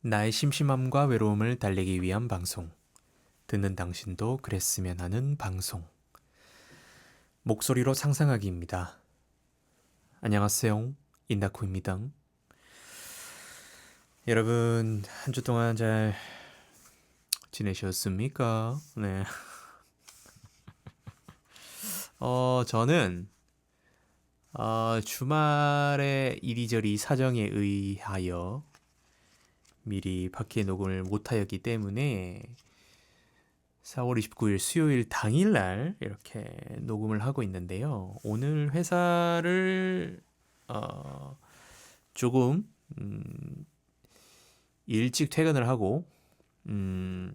나의 심심함과 외로움을 달래기 위한 방송. 듣는 당신도 그랬으면 하는 방송. 목소리로 상상하기입니다. 안녕하세요. 인다코입니다. 여러분, 한 주 동안 잘 지내셨습니까? 네. 저는 주말에 이리저리 사정에 의하여 미리 팟캐 녹음을 못하였기 때문에 4월 29일 수요일 당일날 이렇게 녹음을 하고 있는데요. 오늘 회사를 조금 일찍 퇴근을 하고 음,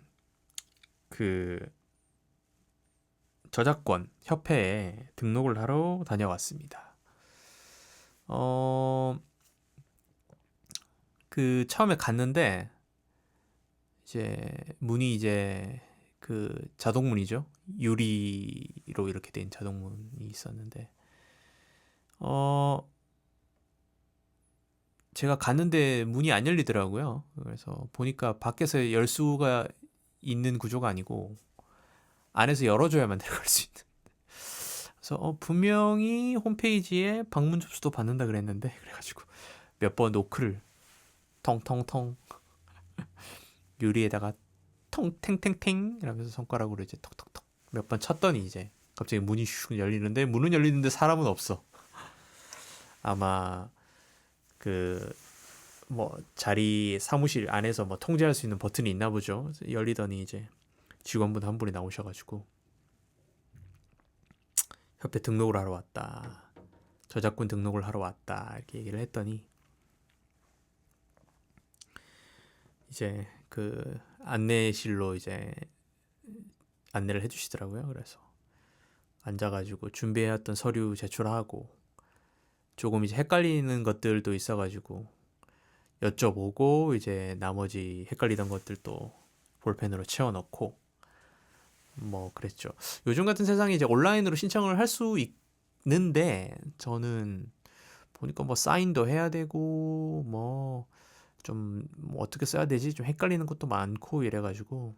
그 저작권 협회에 등록을 하러 다녀왔습니다. 어, 그 처음에 갔는데 이제 문이 이제 그 자동문이죠. 유리로 이렇게 된 자동문이 있었는데 어 제가 갔는데 문이 안 열리더라고요. 그래서 보니까 밖에서 열 수가 있는 구조가 아니고 안에서 열어줘야만 들어갈 수 있는. 그래서 분명히 홈페이지에 방문 접수도 받는다 그랬는데 그래가지고 몇 번 노크를 텅텅텅 유리에다가 통 탱탱탱 이러면서 손가락으로 이제 톡톡톡 몇 번 쳤더니 이제 갑자기 문이 슉 열리는데 문은 열리는데 사람은 없어. 아마 그 뭐 자리 사무실 안에서 뭐 통제할 수 있는 버튼이 있나 보죠. 그래서 열리더니 이제 직원분 한 분이 나오셔가지고 협회 등록을 하러 왔다. 저작권 등록을 하러 왔다. 이렇게 얘기를 했더니 이제 그 안내실로 이제 안내를 해주시더라고요. 그래서 앉아가지고 준비해왔던 서류 제출하고 조금 이제 헷갈리는 것들도 있어가지고 여쭤보고 이제 나머지 헷갈리던 것들도 볼펜으로 채워넣고 뭐 그랬죠. 요즘 같은 세상에 이제 온라인으로 신청을 할 수 있는데 저는 보니까 뭐 사인도 해야 되고 뭐 좀 뭐 어떻게 써야 되지 좀 헷갈리는 것도 많고 이래가지고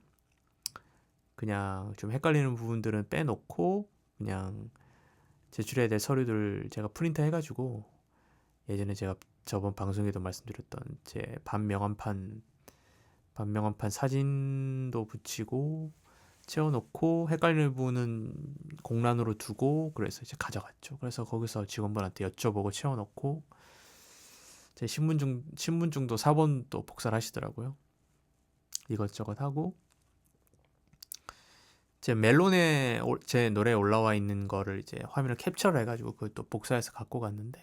그냥 좀 헷갈리는 부분들은 빼놓고 그냥 제출해야 될 서류들 제가 프린터 해가지고 예전에 제가 저번 방송에도 말씀드렸던 제 반명함판 사진도 붙이고 채워놓고 헷갈리는 부분은 공란으로 두고 그래서 이제 가져갔죠. 그래서 거기서 직원분한테 여쭤보고 채워놓고 제 신분증도 4번 또 복사를 하시더라고요. 이것저것 하고 제 멜론에 제 노래 올라와 있는 거를 이제 화면을 캡처를 해가지고 그걸 또 복사해서 갖고 갔는데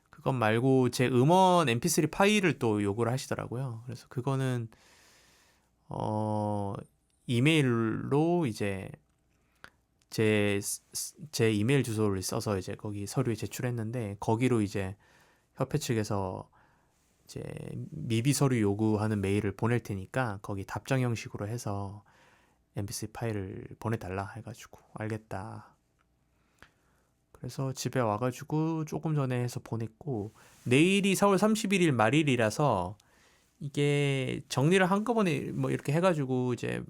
그것 말고 제 음원 MP3 파일을 또 요구를 하시더라고요. 그래서 그거는 어 이메일로 이제 제, 제 이메일 주소를 써서 이제 거기 서류에 제출했는데 거기로 이제 협회 측에서 이제 미비 서류 요구하는 메일을 보낼 테니까 거기 답장 형식으로 해서 MP3 파일을 보내달라 해가지고 알겠다. 그래서 집에 와가지고 조금 전에 해서 보냈고 내일이 4월 31일 말일이라서 이게 정리를 한꺼번에 뭐 이렇게 해가지고 이제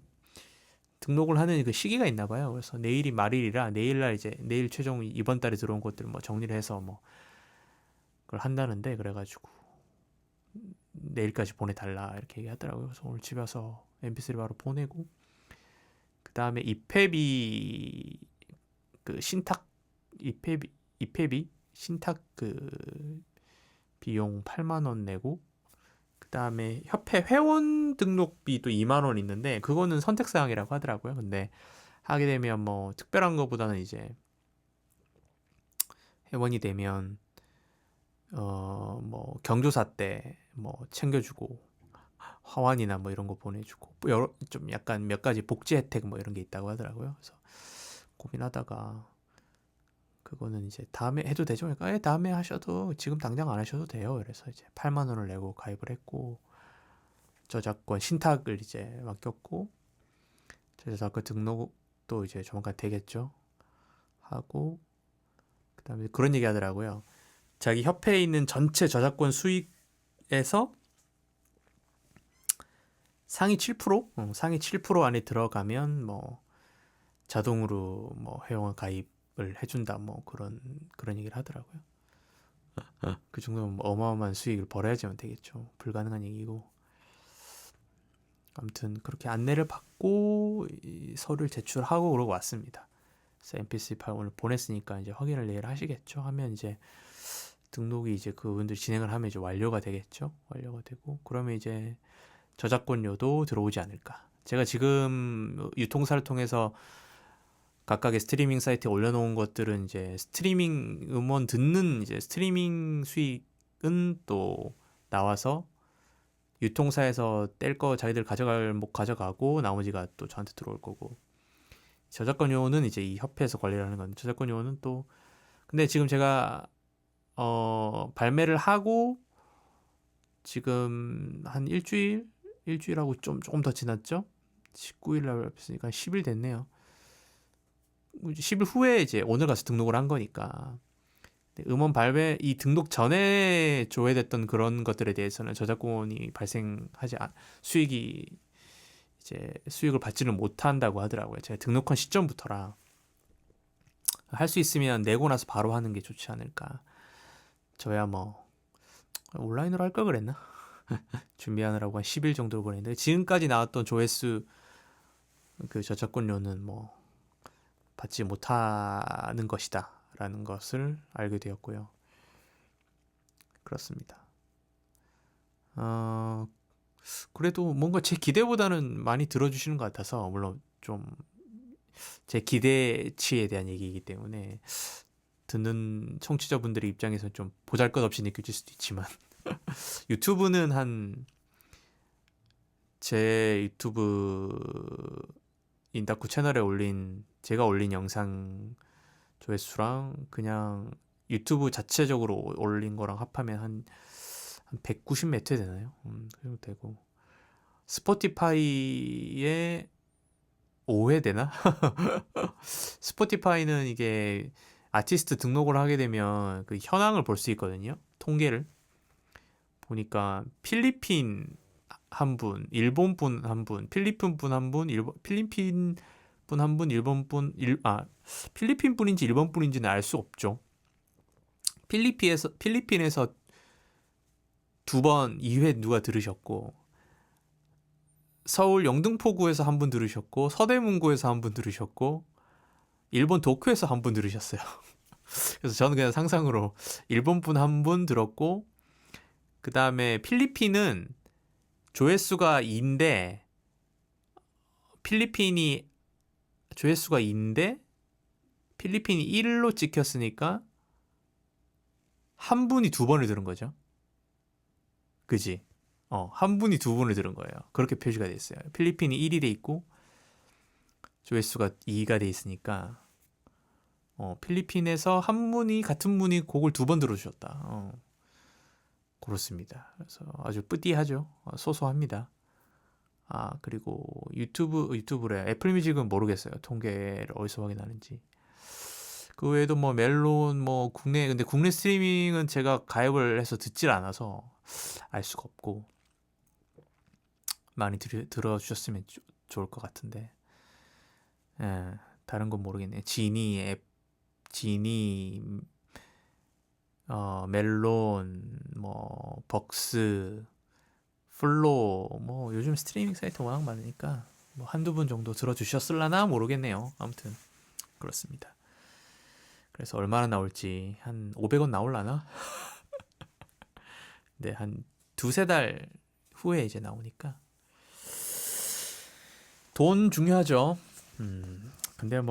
등록을 하는 그 시기가 있나 봐요. 그래서 내일이 말일이라 내일날 이제 내일 최종 이번 달에 들어온 것들 뭐 정리를 해서 뭐 그걸 한다는데 그래가지고 내일까지 보내달라 이렇게 얘기하더라고요. 그래서 오늘 집에 와서 MP3 바로 보내고 그 다음에 입회비 그 신탁 입회비 신탁 그 비용 8만 원 내고 그 다음에 협회 회원 등록비도 2만 원 있는데 그거는 선택 사항이라고 하더라고요. 근데 하게 되면 뭐 특별한 거보다는 이제 회원이 되면 뭐 경조사 때 뭐 챙겨주고 화환이나 뭐 이런 거 보내주고 뭐 여러 좀 약간 몇 가지 복지 혜택 뭐 이런 게 있다고 하더라고요. 그래서 고민하다가 그거는 이제 다음에 해도 되죠? 그러니까 다음에 하셔도 지금 당장 안 하셔도 돼요. 그래서 이제 8만 원을 내고 가입을 했고 저작권 신탁을 이제 맡겼고 저작권 등록도 이제 조만간 되겠죠. 하고 그다음에 그런 얘기 하더라고요. 자기 협회에 있는 전체 저작권 수익에서 상위 7%? 상위 7% 안에 들어가면 뭐 자동으로 뭐 회원권 가입을 해준다 뭐 그런 얘기를 하더라고요. 그 정도면 뭐 어마어마한 수익을 벌어야지만 되겠죠. 불가능한 얘기고. 아무튼 그렇게 안내를 받고 이 서류를 제출하고 그러고 왔습니다. 그래서 NPC 파일 오늘 보냈으니까 이제 확인을 내일 하시겠죠. 하면 이제 등록이 이제 그분들 진행을 하면 이제 완료가 되겠죠. 완료가 되고 그러면 이제 저작권료도 들어오지 않을까. 제가 지금 유통사를 통해서 각각의 스트리밍 사이트에 올려놓은 것들은 이제 스트리밍 음원 듣는 이제 스트리밍 수익은 또 나와서 유통사에서 뗄 거 자기들 가져갈 목 가져가고 나머지가 또 저한테 들어올 거고 저작권료는 이제 이 협회에서 관리를 하는 건데 저작권료는 또 근데 지금 제가 발매를 하고 지금 한 일주일하고 조금 더 지났죠? 19일 날 했으니까 10일 됐네요. 10일 후에 이제 오늘 가서 등록을 한 거니까 음원 발매 이 등록 전에 조회됐던 그런 것들에 대해서는 저작권이 발생하지 수익이 이제 수익을 받지는 못한다고 하더라고요. 제가 등록한 시점부터라 할 수 있으면 내고 나서 바로 하는 게 좋지 않을까. 저야 뭐 온라인으로 할 걸 그랬나? 준비하느라고 한 10일 정도 걸렸는데 지금까지 나왔던 조회수 그 저작권료는 뭐 받지 못하는 것이다 라는 것을 알게 되었고요. 그렇습니다. 그래도 뭔가 제 기대보다는 많이 들어주시는 것 같아서 물론 좀 제 기대치에 대한 얘기이기 때문에 듣는 청취자분들의 입장에서 좀 보잘것없이 느껴질 수도 있지만 유튜브는 제 유튜브 인다쿠 채널에 제가 올린 영상 조회수랑 그냥 유튜브 자체적으로 올린 거랑 합하면 한 190 몇 회 되나요? 그 정도 되고 스포티파이에 5회 되나? 스포티파이는 이게 아티스트 등록을 하게 되면 그 현황을 볼 수 있거든요. 통계를 보니까 필리핀 한 분, 일본 분 한 분, 필리핀 분 한 분, 필리핀 분 한 분, 일본 분, 필리핀 분인지 일본 분인지는 알 수 없죠. 필리핀에서 2번, 2회 누가 들으셨고, 서울 영등포구에서 한 분 들으셨고, 서대문구에서 한 분 들으셨고, 일본 도쿄에서 한 분 들으셨어요. 그래서 저는 그냥 상상으로 일본 분 한 분 들었고, 그 다음에 필리핀은 조회수가 2인데, 필리핀이 조회수가 2인데, 필리핀이 1로 찍혔으니까, 한 분이 2번을 들은 거죠. 그지? 한 분이 2분을 들은 거예요. 그렇게 표시가 돼 있어요. 필리핀이 1이 돼 있고 조회수가 2가 돼 있으니까 필리핀에서 같은 분이 곡을 2번 들어주셨다. 그렇습니다. 그래서 아주 뿌띠하죠. 소소합니다. 그리고 유튜브래. 애플 뮤직은 모르겠어요. 통계를 어디서 확인하는지. 그 외에도 뭐 멜론 근데 국내 스트리밍은 제가 가입을 해서 듣질 않아서 알 수가 없고 많이 들어주셨으면 좋을 것 같은데 다른 건 모르겠네요. 지니 멜론 벅스 플로 요즘 스트리밍 사이트 워낙 많으니까 한두 분 정도 들어주셨을라나 모르겠네요. 아무튼 그렇습니다. 그래서 얼마나 나올지 한 500원 나올라나? 네, 한 두세 달 후에 이제 나오니까 돈 중요하죠. 근데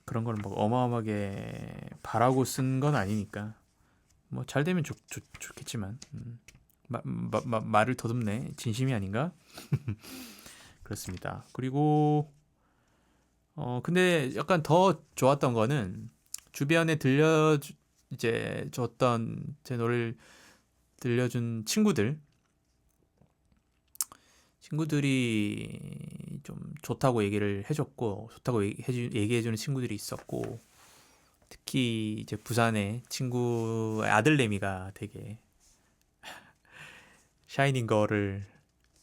그런 걸 어마어마하게 바라고 쓴 건 아니니까 잘 되면 좋겠지만 말을 더듬네. 진심이 아닌가? 그렇습니다. 그리고 근데 약간 더 좋았던 거는 주변에 이제 줬던 제 노래를 들려준 친구들이 좀 좋다고 얘기를 해줬고 좋다고 얘기해주는 친구들이 있었고 특히 이제 부산의 친구의 아들내미가 되게 샤이닝 걸을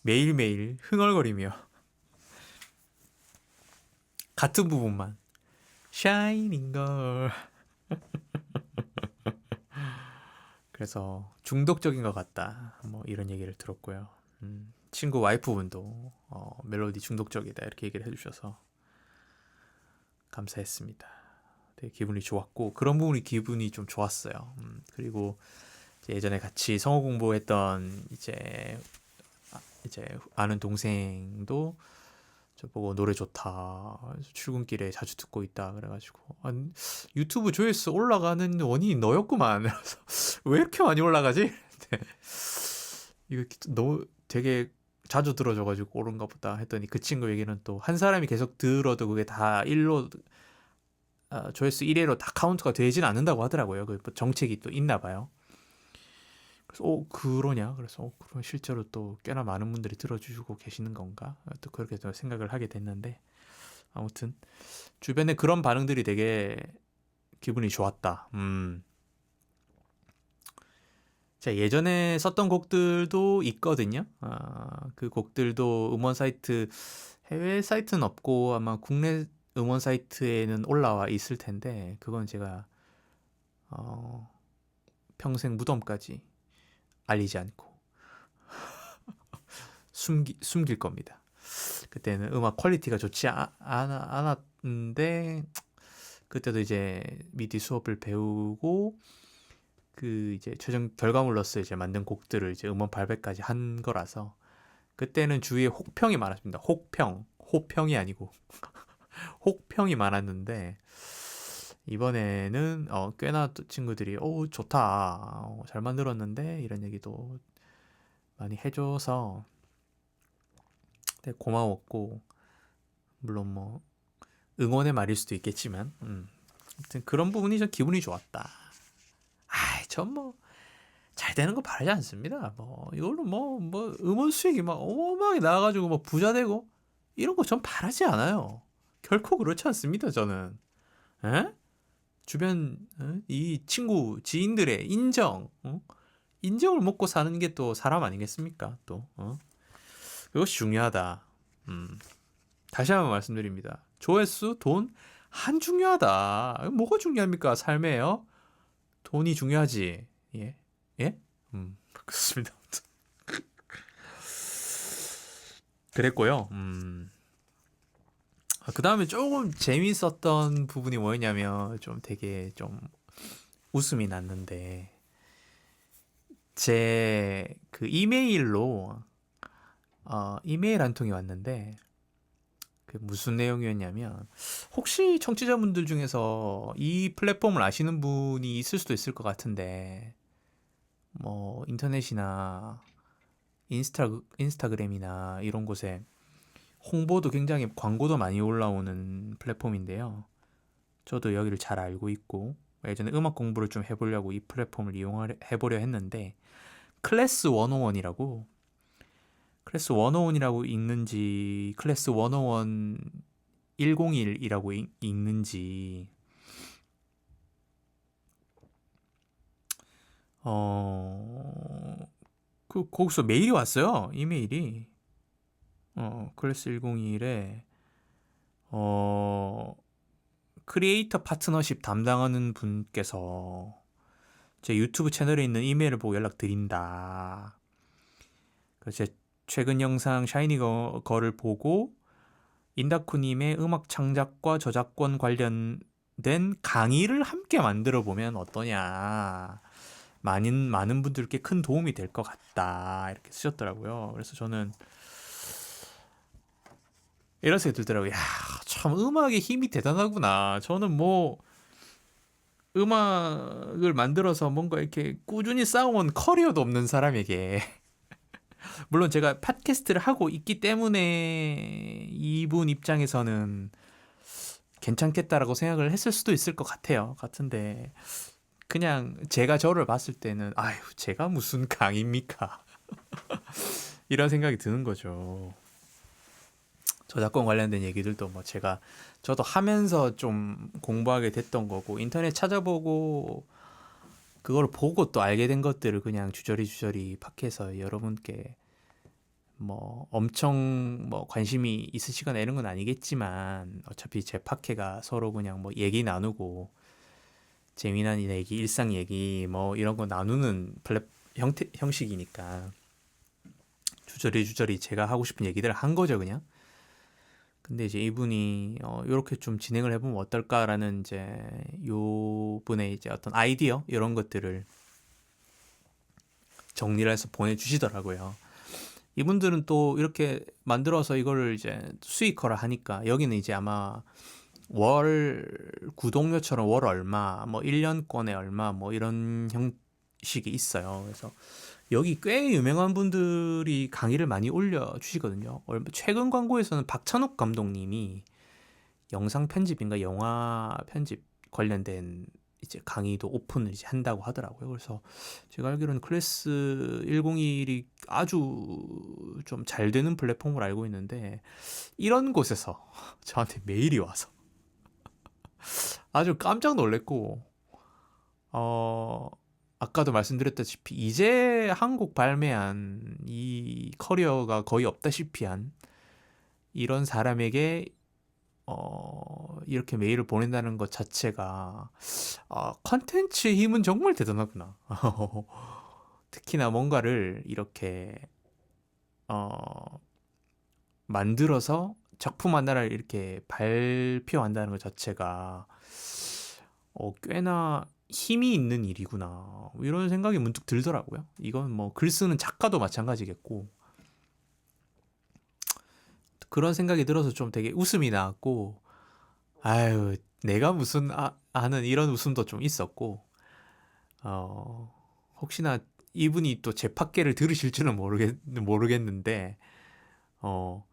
매일매일 흥얼거리며 같은 부분만 샤이닝 걸. 그래서 중독적인 것 같다. 뭐 이런 얘기를 들었고요. 친구 와이프분도 멜로디 중독적이다 이렇게 얘기를 해주셔서 감사했습니다. 되게 기분이 좋았고 그런 부분이 기분이 좀 좋았어요. 그리고 예전에 같이 성우 공부했던 이제 아는 동생도 저보고 노래 좋다. 출근길에 자주 듣고 있다. 그래가지고 유튜브 조회수 올라가는 원인이 너였구만. 그래서 왜 이렇게 많이 올라가지? 네. 이거 너무 되게 자주 들어줘가지고 오른가 보다 했더니 그 친구 얘기는 또 한 사람이 계속 들어도 그게 다 조회수 1회로 다 카운트가 되진 않는다고 하더라고요. 그 정책이 또 있나 봐요. 그래서 그러냐? 그래서 그럼 실제로 또 꽤나 많은 분들이 들어주시고 계시는 건가? 또 그렇게 또 생각을 하게 됐는데 아무튼 주변에 그런 반응들이 되게 기분이 좋았다. 제가 예전에 썼던 곡들도 있거든요. 그 곡들도 음원 사이트 해외 사이트는 없고 아마 국내 음원 사이트에는 올라와 있을 텐데 그건 제가 평생 무덤까지 알리지 않고 숨길 겁니다. 그때는 음악 퀄리티가 좋지 않았는데 그때도 이제 미디 수업을 배우고 그 이제 최종 결과물로서 이제 만든 곡들을 이제 음원 발매까지 한 거라서 그때는 주위에 혹평이 많았습니다. 호평이 아니고 혹평이 많았는데 이번에는 꽤나 또 친구들이 좋다, 잘 만들었는데 이런 얘기도 많이 해줘서 되게 고마웠고 물론 뭐 응원의 말일 수도 있겠지만 아무튼 그런 부분이 좀 기분이 좋았다. 전 뭐 잘 되는 거 바라지 않습니다. 뭐 이걸로 뭐 음원 수익이 막 어마어마하게 나와가지고 뭐 부자 되고 이런 거 전 바라지 않아요. 결코 그렇지 않습니다. 저는 에? 주변 이 친구 지인들의 인정을 먹고 사는 게 또 사람 아니겠습니까? 또 그것이 중요하다. 다시 한번 말씀드립니다. 조회수, 돈 안 중요하다. 뭐가 중요합니까? 삶에요? 돈이 중요하지. 예? 예? 그렇습니다. 그랬고요. 그 다음에 조금 재밌었던 부분이 뭐였냐면 좀 되게 좀 웃음이 났는데 제 그 이메일로 이메일 한 통이 왔는데 그 무슨 내용이었냐면 혹시 청취자분들 중에서 이 플랫폼을 아시는 분이 있을 수도 있을 것 같은데 뭐 인터넷이나 인스타그램이나 이런 곳에 홍보도 굉장히 광고도 많이 올라오는 플랫폼인데요. 저도 여기를 잘 알고 있고 예전에 음악 공부를 좀 해보려고 이 플랫폼을 해보려 했는데 클래스 101이라고 클래스 101이라고 읽는지 클래스 101 101이라고 읽는지 거기서 메일이 왔어요. 이메일이 클래스 101에 크리에이터 파트너십 담당하는 분께서 제 유튜브 채널에 있는 이메일을 보고 연락드린다. 그래서 제 최근 영상 샤이니 거를 보고 인다쿠님의 음악 창작과 저작권 관련된 강의를 함께 만들어 보면 어떠냐. 많은 분들께 큰 도움이 될 것 같다. 이렇게 쓰셨더라고요. 그래서 저는 이런 생각이 들더라고요. 야, 참 음악의 힘이 대단하구나. 저는 뭐 음악을 만들어서 뭔가 이렇게 꾸준히 쌓아온 커리어도 없는 사람에게 물론 제가 팟캐스트를 하고 있기 때문에 이분 입장에서는 괜찮겠다라고 생각을 했을 수도 있을 것 같은데 그냥 제가 저를 봤을 때는 아유 제가 무슨 강입니까 이런 생각이 드는 거죠. 저작권 관련된 얘기들도 뭐 저도 하면서 좀 공부하게 됐던 거고 인터넷 찾아보고 그걸 보고 또 알게 된 것들을 그냥 주저리 팟캐에서 여러분께 뭐 엄청 뭐 관심이 있으시거나 이런 건 아니겠지만 어차피 제 팟캐가 서로 그냥 뭐 얘기 나누고 재미난 얘기, 일상 얘기 뭐 이런 거 나누는 형식이니까 주저리 제가 하고 싶은 얘기들을 한 거죠, 그냥. 근데 이제 이분이 요렇게 좀 진행을 해보면 어떨까라는 이제 요 분의 이제 어떤 아이디어 이런 것들을 정리를 해서 보내주시더라고요. 이분들은 또 이렇게 만들어서 이거를 이제 수익화를 하니까 여기는 이제 아마 월 구독료처럼 월 얼마, 뭐 1년권에 얼마, 뭐 이런 형식이 있어요. 그래서 여기 꽤 유명한 분들이 강의를 많이 올려주시거든요. 최근 광고에서는 박찬욱 감독님이 영상 편집인가 영화 편집 관련된 이제 강의도 오픈을 이제 한다고 하더라고요. 그래서 제가 알기로는 클래스 101이 아주 좀 잘 되는 플랫폼을 알고 있는데 이런 곳에서 저한테 메일이 와서 아주 깜짝 놀랐고 아까도 말씀드렸다시피 이제 한국 발매한 이 커리어가 거의 없다시피 한 이런 사람에게 이렇게 메일을 보낸다는 것 자체가 컨텐츠의 힘은 정말 대단하구나. 특히나 뭔가를 이렇게 만들어서 작품 하나를 이렇게 발표한다는 것 자체가 꽤나 힘이 있는 일이구나. 이런 생각이 문득 들더라고요. 이건 뭐 글 쓰는 작가도 마찬가지겠고 그런 생각이 들어서 좀 되게 웃음이 나왔고 아유 내가 무슨 하는 이런 웃음도 좀 있었고 혹시나 이분이 또 제 팟캐를 들으실 줄은 모르겠는데 어,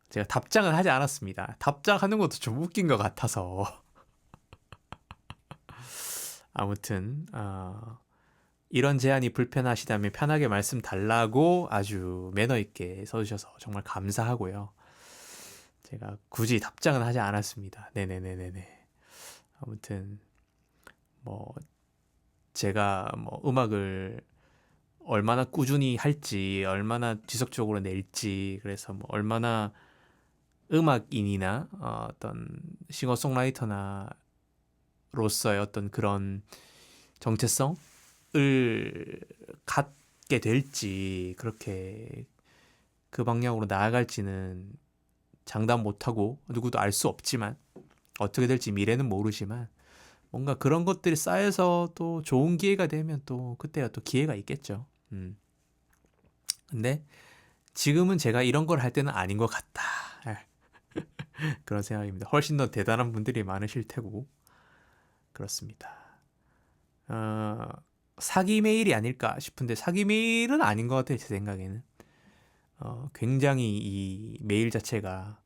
제가 답장은 하지 않았습니다. 답장하는 것도 좀 웃긴 것 같아서 아무튼 이런 제안이 불편하시다면 편하게 말씀 달라고 아주 매너 있게 써주셔서 정말 감사하고요. 제가 굳이 답장은 하지 않았습니다. 네네네네네. 아무튼 뭐 제가 뭐 음악을 얼마나 꾸준히 할지, 얼마나 지속적으로 낼지, 그래서 뭐 얼마나 음악인이나 어떤 싱어송라이터나 로서의 어떤 그런 정체성을 갖게 될지 그렇게 그 방향으로 나아갈지는 장담 못하고 누구도 알 수 없지만 어떻게 될지 미래는 모르지만 뭔가 그런 것들이 쌓여서 또 좋은 기회가 되면 또 그때야 또 기회가 있겠죠. 근데 지금은 제가 이런 걸 할 때는 아닌 것 같다. 그런 생각입니다. 훨씬 더 대단한 분들이 많으실 테고 그렇습니다. 어, 사기 메일이 아닐까 싶은데 사기 메일은 아닌 것 같아요. 제 생각에는. 굉장히 이 메일 자체가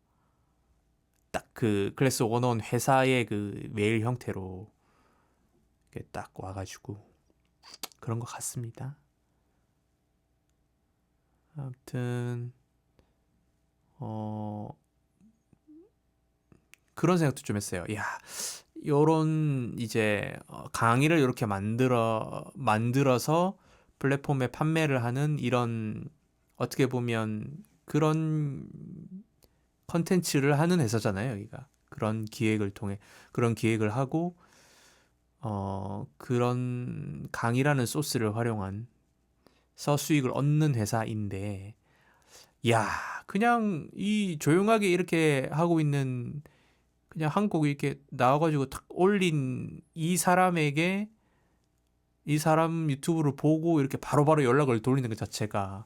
딱 그 클래스 101 회사의 그 메일 형태로 이렇게 딱 와가지고 그런 것 같습니다. 아무튼 그런 생각도 좀 했어요. 야, 요런 이제 강의를 이렇게 만들어서 플랫폼에 판매를 하는 이런 어떻게 보면 그런 컨텐츠를 하는 회사잖아요, 여기가. 그런 기획을 통해 그런 기획을 하고 그런 강의라는 소스를 활용한 서 수익을 얻는 회사인데 야, 그냥 이 조용하게 이렇게 하고 있는 그냥 한국 이렇게 나와가지고 탁 올린 이 사람에게 이 사람 유튜브를 보고 이렇게 바로바로 연락을 돌리는 것 자체가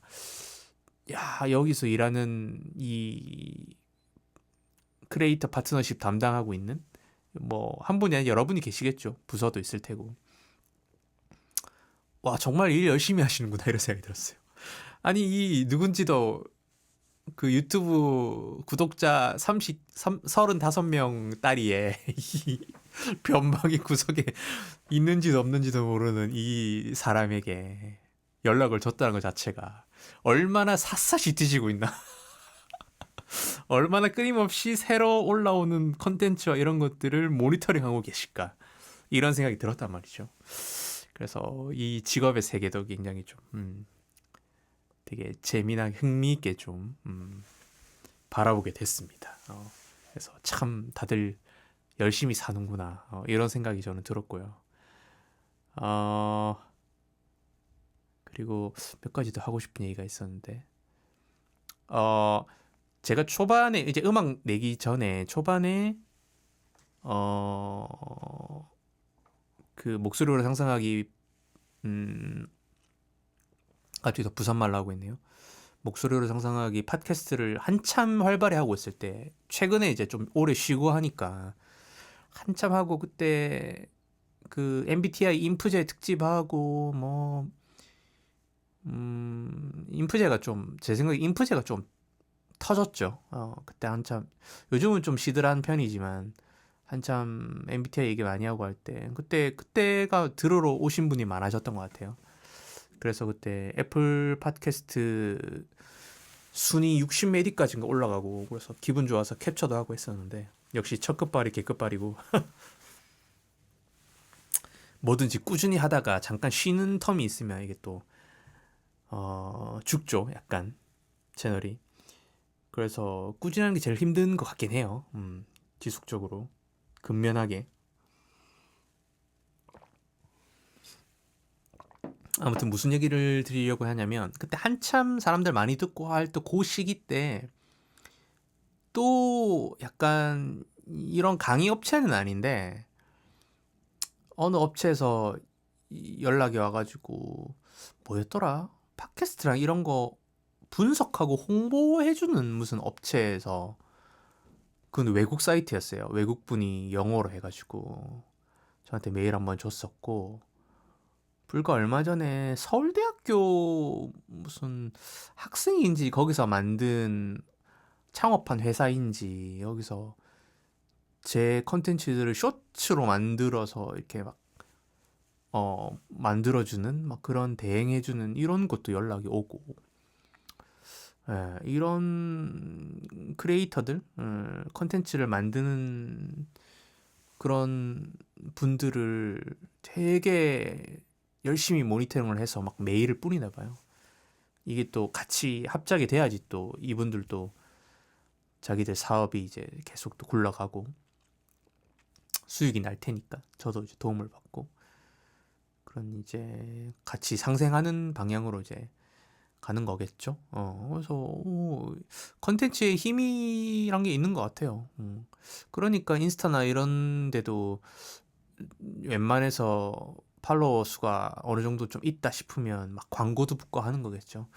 야, 여기서 일하는 이 크리에이터 파트너십 담당하고 있는 뭐 한 분이 아니라 여러분이 계시겠죠. 부서도 있을 테고. 와, 정말 일 열심히 하시는구나 이런 생각이 들었어요. 아니 이 누군지도 그 유튜브 구독자 35명 딸이에 이 변방의 구석에 있는지도 없는지도 모르는 이 사람에게 연락을 줬다는 것 자체가 얼마나 샅샅이 뒤지고 있나. 얼마나 끊임없이 새로 올라오는 컨텐츠와 이런 것들을 모니터링하고 계실까. 이런 생각이 들었단 말이죠. 그래서 이 직업의 세계도 굉장히 좀 되게 재미나게 흥미있게 좀 바라보게 됐습니다. 그래서 참 다들 열심히 사는구나 이런 생각이 저는 들었고요. 어, 그리고 몇 가지 더 하고 싶은 얘기가 있었는데 어, 제가 초반에 이제 음악 내기 전에 초반에 어, 그 목소리로 상상하기 갑자기 더 부산말로 하고 있네요. 목소리로 상상하기 팟캐스트를 한참 활발히 하고 있을 때 최근에 이제 좀 오래 쉬고 하니까 한참 하고 그때 그 MBTI 인프제 특집하고 뭐 인프제가 좀 제 생각에 인프제가 좀 터졌죠. 그때 한참 요즘은 좀 시들한 편이지만 한참 MBTI 얘기 많이 하고 할 때 그때가 들으러 오신 분이 많아졌던 것 같아요. 그래서 그때 애플 팟캐스트 순위 60몇 위까지인가 올라가고 그래서 기분 좋아서 캡처도 하고 했었는데 역시 첫 끝발이 개끝발이고 뭐든지 꾸준히 하다가 잠깐 쉬는 텀이 있으면 이게 또 죽죠. 약간 채널이. 그래서 꾸준한 게 제일 힘든 것 같긴 해요. 지속적으로 근면하게. 아무튼 무슨 얘기를 드리려고 하냐면 그때 한참 사람들 많이 듣고 할 또 그 시기 때 또 약간 이런 강의 업체는 아닌데 어느 업체에서 연락이 와가지고 뭐였더라? 팟캐스트랑 이런 거 분석하고 홍보해주는 무슨 업체에서 그건 외국 사이트였어요. 외국분이 영어로 해가지고 저한테 메일 한번 줬었고 불과 얼마 전에 서울대학교 무슨 학생인지 거기서 만든 창업한 회사인지 여기서 제 컨텐츠들을 쇼츠로 만들어서 이렇게 막 만들어주는 막 그런 대행해주는 이런 것도 연락이 오고 이런 크리에이터들 컨텐츠를 만드는 그런 분들을 되게 열심히 모니터링을 해서 막 메일을 뿌리나 봐요. 이게 또 같이 합작이 돼야지 또 이분들도 자기들 사업이 이제 계속 또 굴러가고 수익이 날 테니까 저도 이제 도움을 받고 그런 이제 같이 상생하는 방향으로 이제 가는 거겠죠. 그래서 컨텐츠의 힘이란 게 있는 것 같아요. 그러니까 인스타나 이런 데도 웬만해서 팔로워 수가 어느 정도 좀 있다 싶으면 막 광고도 붙고 하는 거겠죠.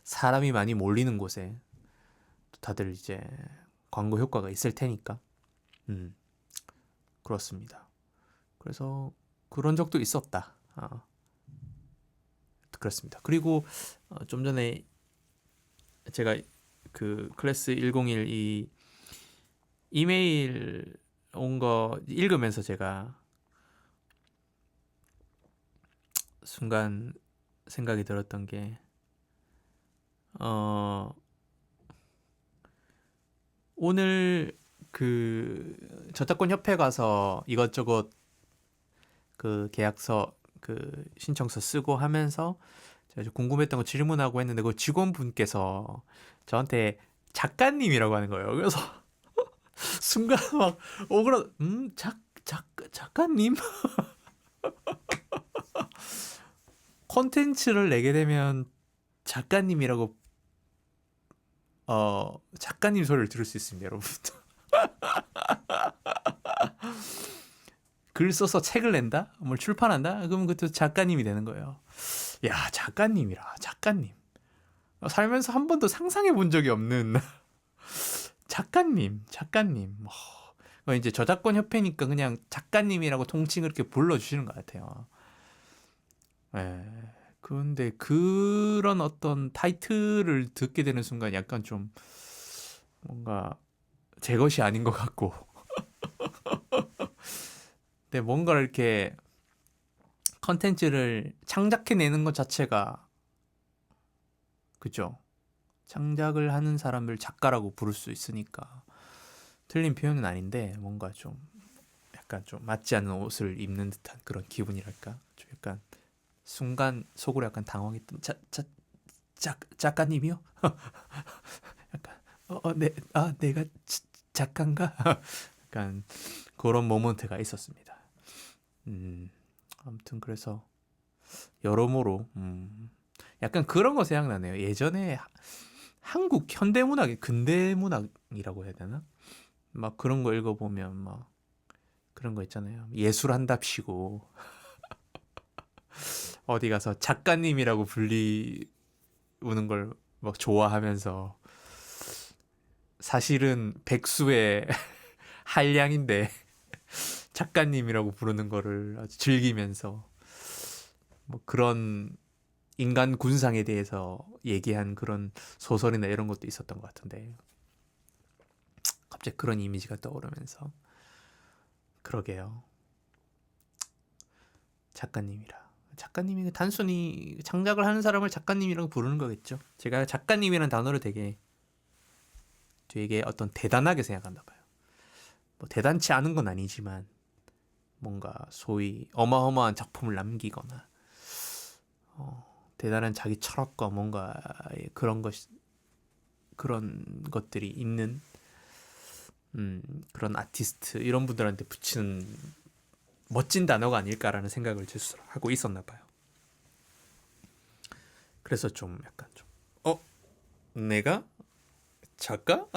사람이 많이 몰리는 곳에 다들 이제 광고 효과가 있을 테니까. 음, 그렇습니다. 그래서 그런 적도 있었다. 그렇습니다. 그리고 좀 전에 제가 그 클래스 101 이 이메일 온 거 읽으면서 제가 순간 생각이 들었던 게 오늘 그 저작권 협회 가서 이것저것 그 계약서 그 신청서 쓰고 하면서 제가 좀 궁금했던 거 질문하고 했는데 그 직원분께서 저한테 작가님이라고 하는 거예요. 그래서 순간 막 오그라 작가님 콘텐츠를 내게 되면 작가님이라고 작가님 소리를 들을 수 있습니다, 여러분. 글 써서 책을 낸다? 뭘 출판한다? 그러면 그것도 작가님이 되는 거예요. 야, 작가님이라, 작가님. 살면서 한 번도 상상해 본 적이 없는 작가님. 이제 저작권 협회니까 그냥 작가님이라고 통칭을 이렇게 불러주시는 것 같아요. 예. 그런데 그런 어떤 타이틀을 듣게 되는 순간 약간 좀 뭔가 제 것이 아닌 것 같고. 근데 뭔가 이렇게 컨텐츠를 창작해내는 것 자체가 그죠? 창작을 하는 사람을 작가라고 부를 수 있으니까 틀린 표현은 아닌데 뭔가 좀 약간 좀 맞지 않는 옷을 입는 듯한 그런 기분이랄까? 좀 약간 순간 속으로 약간 당황했던 작가님이요? 약간 내가 작가인가? 약간 그런 모먼트가 있었습니다. 아무튼 그래서 여러모로 약간 그런 거 생각나네요. 예전에 한국 현대문학의 근대문학이라고 해야 되나? 막 그런 거 읽어보면 막 그런 거 있잖아요. 예술한답시고 어디 가서 작가님이라고 불리우는 걸 막 좋아하면서 사실은 백수의 한량인데 작가님이라고 부르는 거를 아주 즐기면서 뭐 그런 인간 군상에 대해서 얘기한 그런 소설이나 이런 것도 있었던 것 같은데 갑자기 그런 이미지가 떠오르면서 그러게요. 작가님이 단순히 창작을 하는 사람을 작가님이라고 부르는 거겠죠. 제가 작가님이라는 단어를 되게 어떤 대단하게 생각한다 봐요. 뭐 대단치 않은 건 아니지만 뭔가 소위 어마어마한 작품을 남기거나 대단한 자기 철학과 뭔가 그런 것들이 있는 그런 아티스트 이런 분들한테 붙이는 멋진 단어가 아닐까라는 생각을 제 스스로 하고 있었나 봐요. 그래서 좀 약간 내가 작가?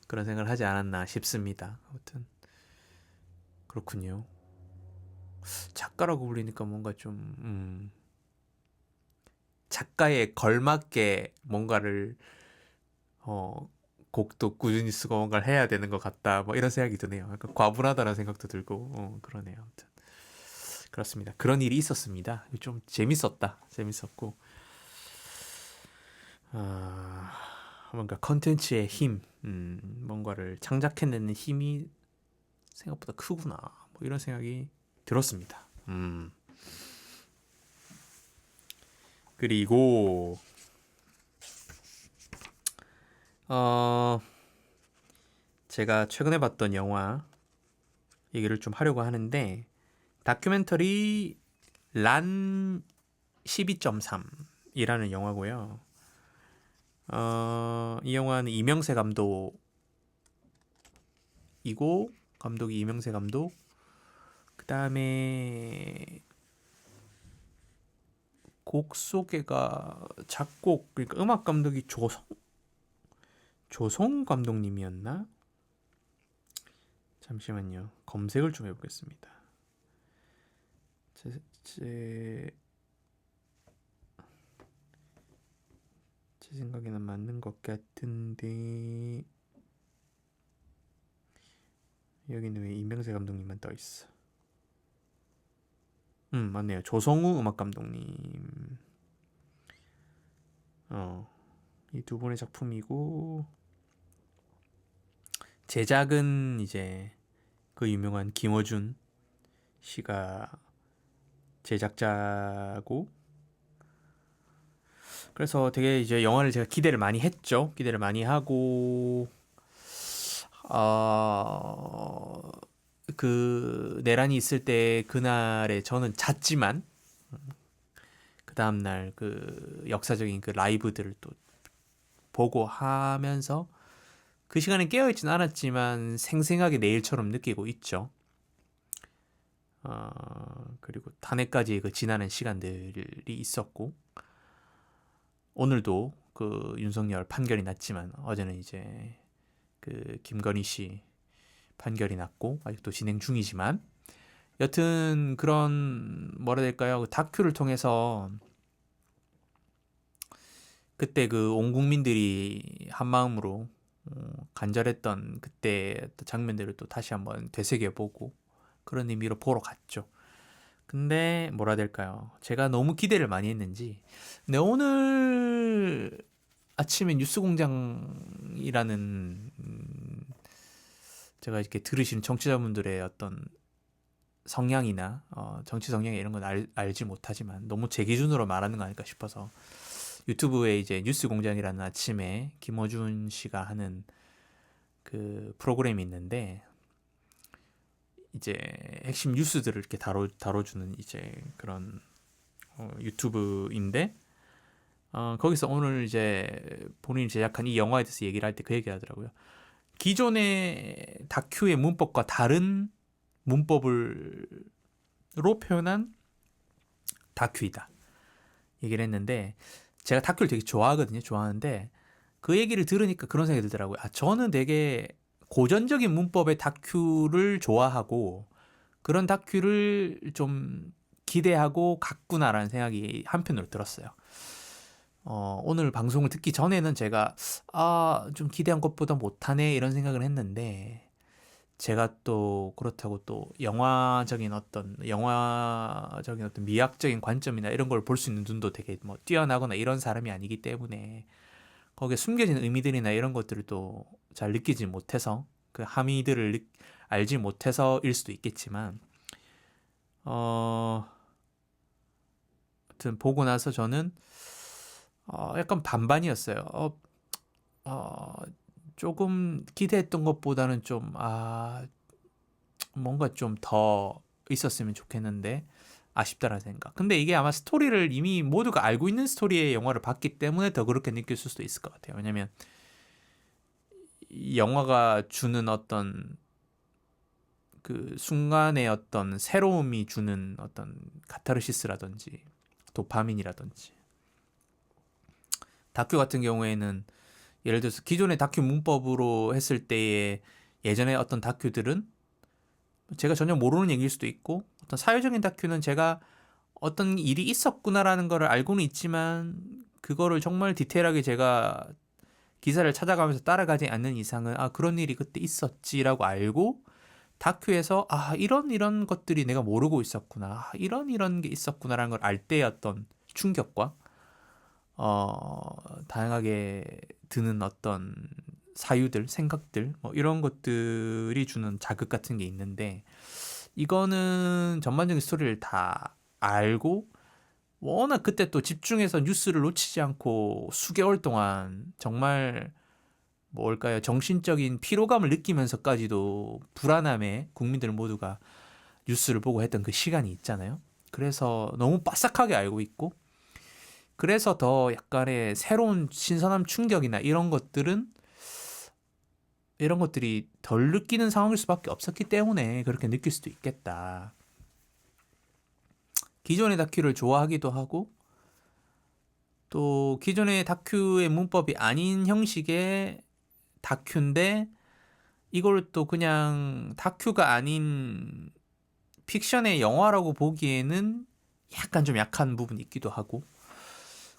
그런 생각을 하지 않았나 싶습니다. 아무튼 그렇군요. 작가라고 불리니까 뭔가 좀 작가에 걸맞게 뭔가를 어, 곡도 꾸준히 쓰고 뭔가를 해야 되는 것 같다. 뭐 이런 생각이 드네요. 약간 과분하다는 생각도 들고 그러네요. 아무튼 그렇습니다. 그런 일이 있었습니다. 좀 재밌었고 뭔가 컨텐츠의 힘, 뭔가를 창작해내는 힘이 생각보다 크구나. 뭐 이런 생각이 들었습니다. 그리고 어 제가 최근에 봤던 영화 얘기를 좀 하려고 하는데 다큐멘터리 란 12.3이라는 영화고요. 이 영화는 이명세 감독이고 감독이 이명세 감독 그 다음에 곡 소개가 작곡 그러니까 음악 감독이 조성 감독님이었나? 잠시만요. 검색을 좀 해보겠습니다. 제 생각에는 맞는 것 같은데 여기는 왜 이명세 감독님만 떠 있어? 맞네요. 조성우 음악 감독님. 이 두 분의 작품이고 제작은 이제 그 유명한 김어준 씨가 제작자고 그래서 되게 이제 영화를 제가 기대를 많이 했죠. 기대를 많이 하고 그 내란이 있을 때 그날에 저는 잤지만 그 다음날 그 역사적인 그 라이브들을 또 보고 하면서 그 시간에 깨어있진 않았지만 생생하게 내일처럼 느끼고 있죠. 그리고 탄핵까지 그 지나는 시간들이 있었고 오늘도 그 윤석열 판결이 났지만 어제는 이제 그 김건희 씨 판결이 났고 아직도 진행 중이지만 여튼 그런 뭐라 해야 될까요? 그 다큐를 통해서 그때 그 온 국민들이 한 마음으로 간절했던 그때 장면들을 또 다시 한번 되새겨보고 그런 의미로 보러 갔죠. 근데 뭐라 해야 될까요? 제가 너무 기대를 많이 했는지 근데 오늘 아침에 뉴스공장이라는 제가 이렇게 들으시는 청취자분들의 어떤 성향이나 정치 성향 이런 건 알지 못하지만 너무 제 기준으로 말하는 거 아닐까 싶어서 유튜브에 이제 뉴스공장이라는 아침에 김어준 씨가 하는 그 프로그램이 있는데 이제 핵심 뉴스들을 이렇게 다뤄주는 이제 그런 유튜브인데 거기서 오늘 이제 본인이 제작한 이 영화에 대해서 얘기를 할 때 그 얘기 하더라고요. 기존의 다큐의 문법과 다른 문법으로 표현한 다큐이다 얘기를 했는데, 제가 다큐를 되게 좋아하거든요. 좋아하는데 그 얘기를 들으니까 그런 생각이 들더라고요. 저는 되게 고전적인 문법의 다큐를 좋아하고 그런 다큐를 좀 기대하고 갔구나라는 생각이 한편으로 들었어요. 오늘 방송을 듣기 전에는 제가 좀 기대한 것보다 못하네 이런 생각을 했는데, 제가 또 그렇다고 또 영화적인 어떤 미학적인 관점이나 이런 걸 볼 수 있는 눈도 되게 뭐 뛰어나거나 이런 사람이 아니기 때문에 거기에 숨겨진 의미들이나 이런 것들을 또 잘 느끼지 못해서, 그 함의들을 알지 못해서일 수도 있겠지만, 하여튼 보고 나서 저는 약간 반반이었어요. 조금 기대했던 것보다는 좀 뭔가 좀 더 있었으면 좋겠는데 아쉽다라는 생각. 근데 이게 아마 스토리를 이미 모두가 알고 있는 스토리의 영화를 봤기 때문에 더 그렇게 느낄 수도 있을 것 같아요. 왜냐면 이 영화가 주는 어떤 그 순간의 어떤 새로움이 주는 어떤 카타르시스라든지 도파민이라든지, 다큐 같은 경우에는 예를 들어서 기존의 다큐 문법으로 했을 때의 예전에 어떤 다큐들은 제가 전혀 모르는 얘기일 수도 있고, 어떤 사회적인 다큐는 제가 어떤 일이 있었구나라는 걸 알고는 있지만 그거를 정말 디테일하게 제가 기사를 찾아가면서 따라가지 않는 이상은 그런 일이 그때 있었지라고 알고, 다큐에서 이런 것들이 내가 모르고 있었구나, 이런 게 있었구나라는 걸 알 때의 어떤 충격과 다양하게 드는 어떤 사유들, 생각들, 뭐 이런 것들이 주는 자극 같은 게 있는데, 이거는 전반적인 스토리를 다 알고 워낙 그때 또 집중해서 뉴스를 놓치지 않고 수개월 동안 정말 뭘까요? 정신적인 피로감을 느끼면서까지도 불안함에 국민들 모두가 뉴스를 보고 했던 그 시간이 있잖아요. 그래서 너무 빠삭하게 알고 있고, 그래서 더 약간의 새로운 신선함, 충격이나 이런 것들이 덜 느끼는 상황일 수밖에 없었기 때문에 그렇게 느낄 수도 있겠다. 기존의 다큐를 좋아하기도 하고, 또 기존의 다큐의 문법이 아닌 형식의 다큐인데 이걸 또 그냥 다큐가 아닌 픽션의 영화라고 보기에는 약간 좀 약한 부분이 있기도 하고,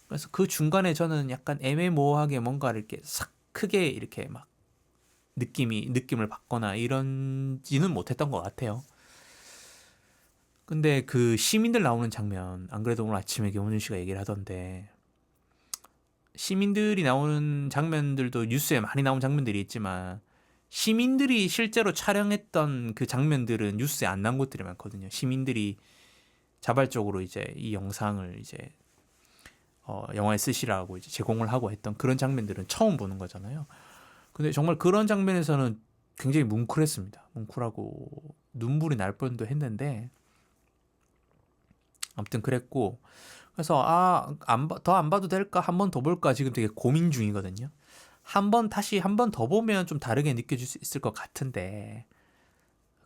그래서 그 중간에 저는 약간 애매모호하게 뭔가를 이렇게 싹 크게 이렇게 막 느낌을 받거나 이런지는 못했던 것 같아요. 근데 그 시민들 나오는 장면, 안 그래도 오늘 아침에 김원준 씨가 얘기를 하던데, 시민들이 나오는 장면들도 뉴스에 많이 나온 장면들이 있지만 시민들이 실제로 촬영했던 그 장면들은 뉴스에 안 나온 것들이 많거든요. 시민들이 자발적으로 이제 이 영상을 이제 영화에 쓰시라고 이제 제공을 하고 했던 그런 장면들은 처음 보는 거잖아요. 근데 정말 그런 장면에서는 굉장히 뭉클했습니다. 뭉클하고 눈물이 날 뻔도 했는데, 아무튼 그랬고, 그래서 더 안 봐도 될까? 한 번 더 볼까? 지금 되게 고민 중이거든요. 다시 한 번 더 보면 좀 다르게 느껴질 수 있을 것 같은데,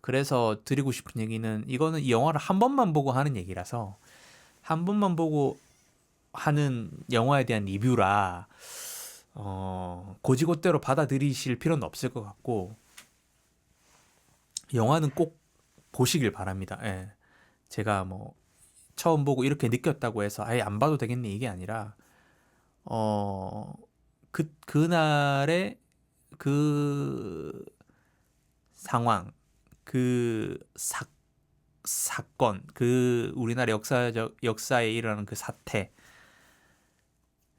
그래서 드리고 싶은 얘기는, 이거는 이 영화를 한 번만 보고 하는 얘기라서 한 번만 보고 하는 영화에 대한 리뷰라 고지고대로 받아들이실 필요는 없을 것 같고, 영화는 꼭 보시길 바랍니다. 예. 제가 뭐 처음 보고 이렇게 느꼈다고 해서 아예 안 봐도 되겠네 이게 아니라, 그날의 그 상황, 그 사건, 그 우리나라 역사에 일어나는 그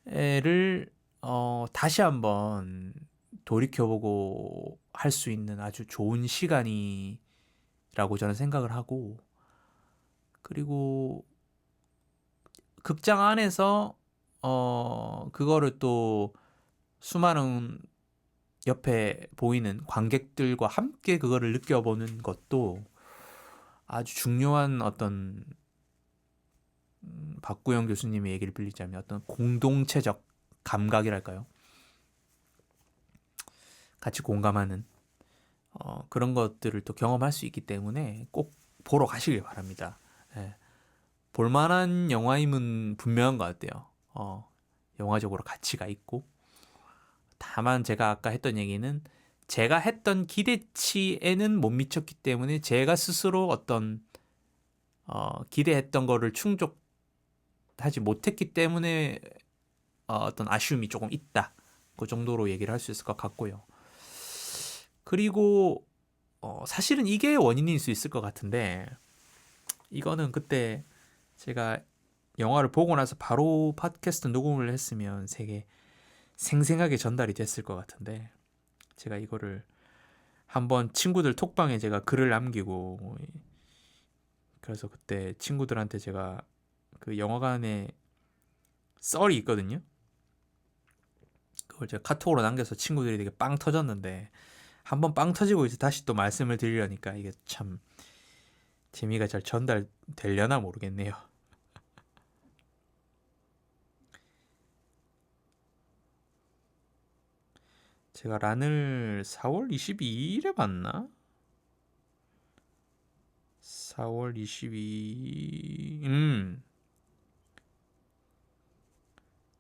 사태를 다시 한번 돌이켜보고 할 수 있는 아주 좋은 시간이라고 저는 생각을 하고, 그리고 극장 안에서 그거를 또 수많은 옆에 보이는 관객들과 함께 그거를 느껴보는 것도 아주 중요한 어떤 박구영 교수님의 얘기를 빌리자면 어떤 공동체적 감각이랄까요? 같이 공감하는 그런 것들을 또 경험할 수 있기 때문에 꼭 보러 가시길 바랍니다. 예. 볼만한 영화임은 분명한 것 같아요. 영화적으로 가치가 있고. 다만 제가 아까 했던 얘기는 제가 했던 기대치에는 못 미쳤기 때문에 제가 스스로 어떤 기대했던 거를 충족하지 못했기 때문에 어떤 아쉬움이 조금 있다. 그 정도로 얘기를 할 수 있을 것 같고요. 그리고 사실은 이게 원인일 수 있을 것 같은데 이거는 그때 제가 영화를 보고 나서 바로 팟캐스트 녹음을 했으면 되게 생생하게 전달이 됐을 것 같은데 제가 이거를 한번 친구들 톡방에 제가 글을 남기고 그래서 그때 친구들한테 제가 그 영화관에 썰이 있거든요. 그걸 제가 카톡으로 남겨서 친구들이 되게 빵 터졌는데 한번 빵 터지고 이제 다시 또 말씀을 드리려니까 이게 참 재미가 잘 전달되려나 모르겠네요. 제가 란을 4월 22일에 봤나? 4월 22...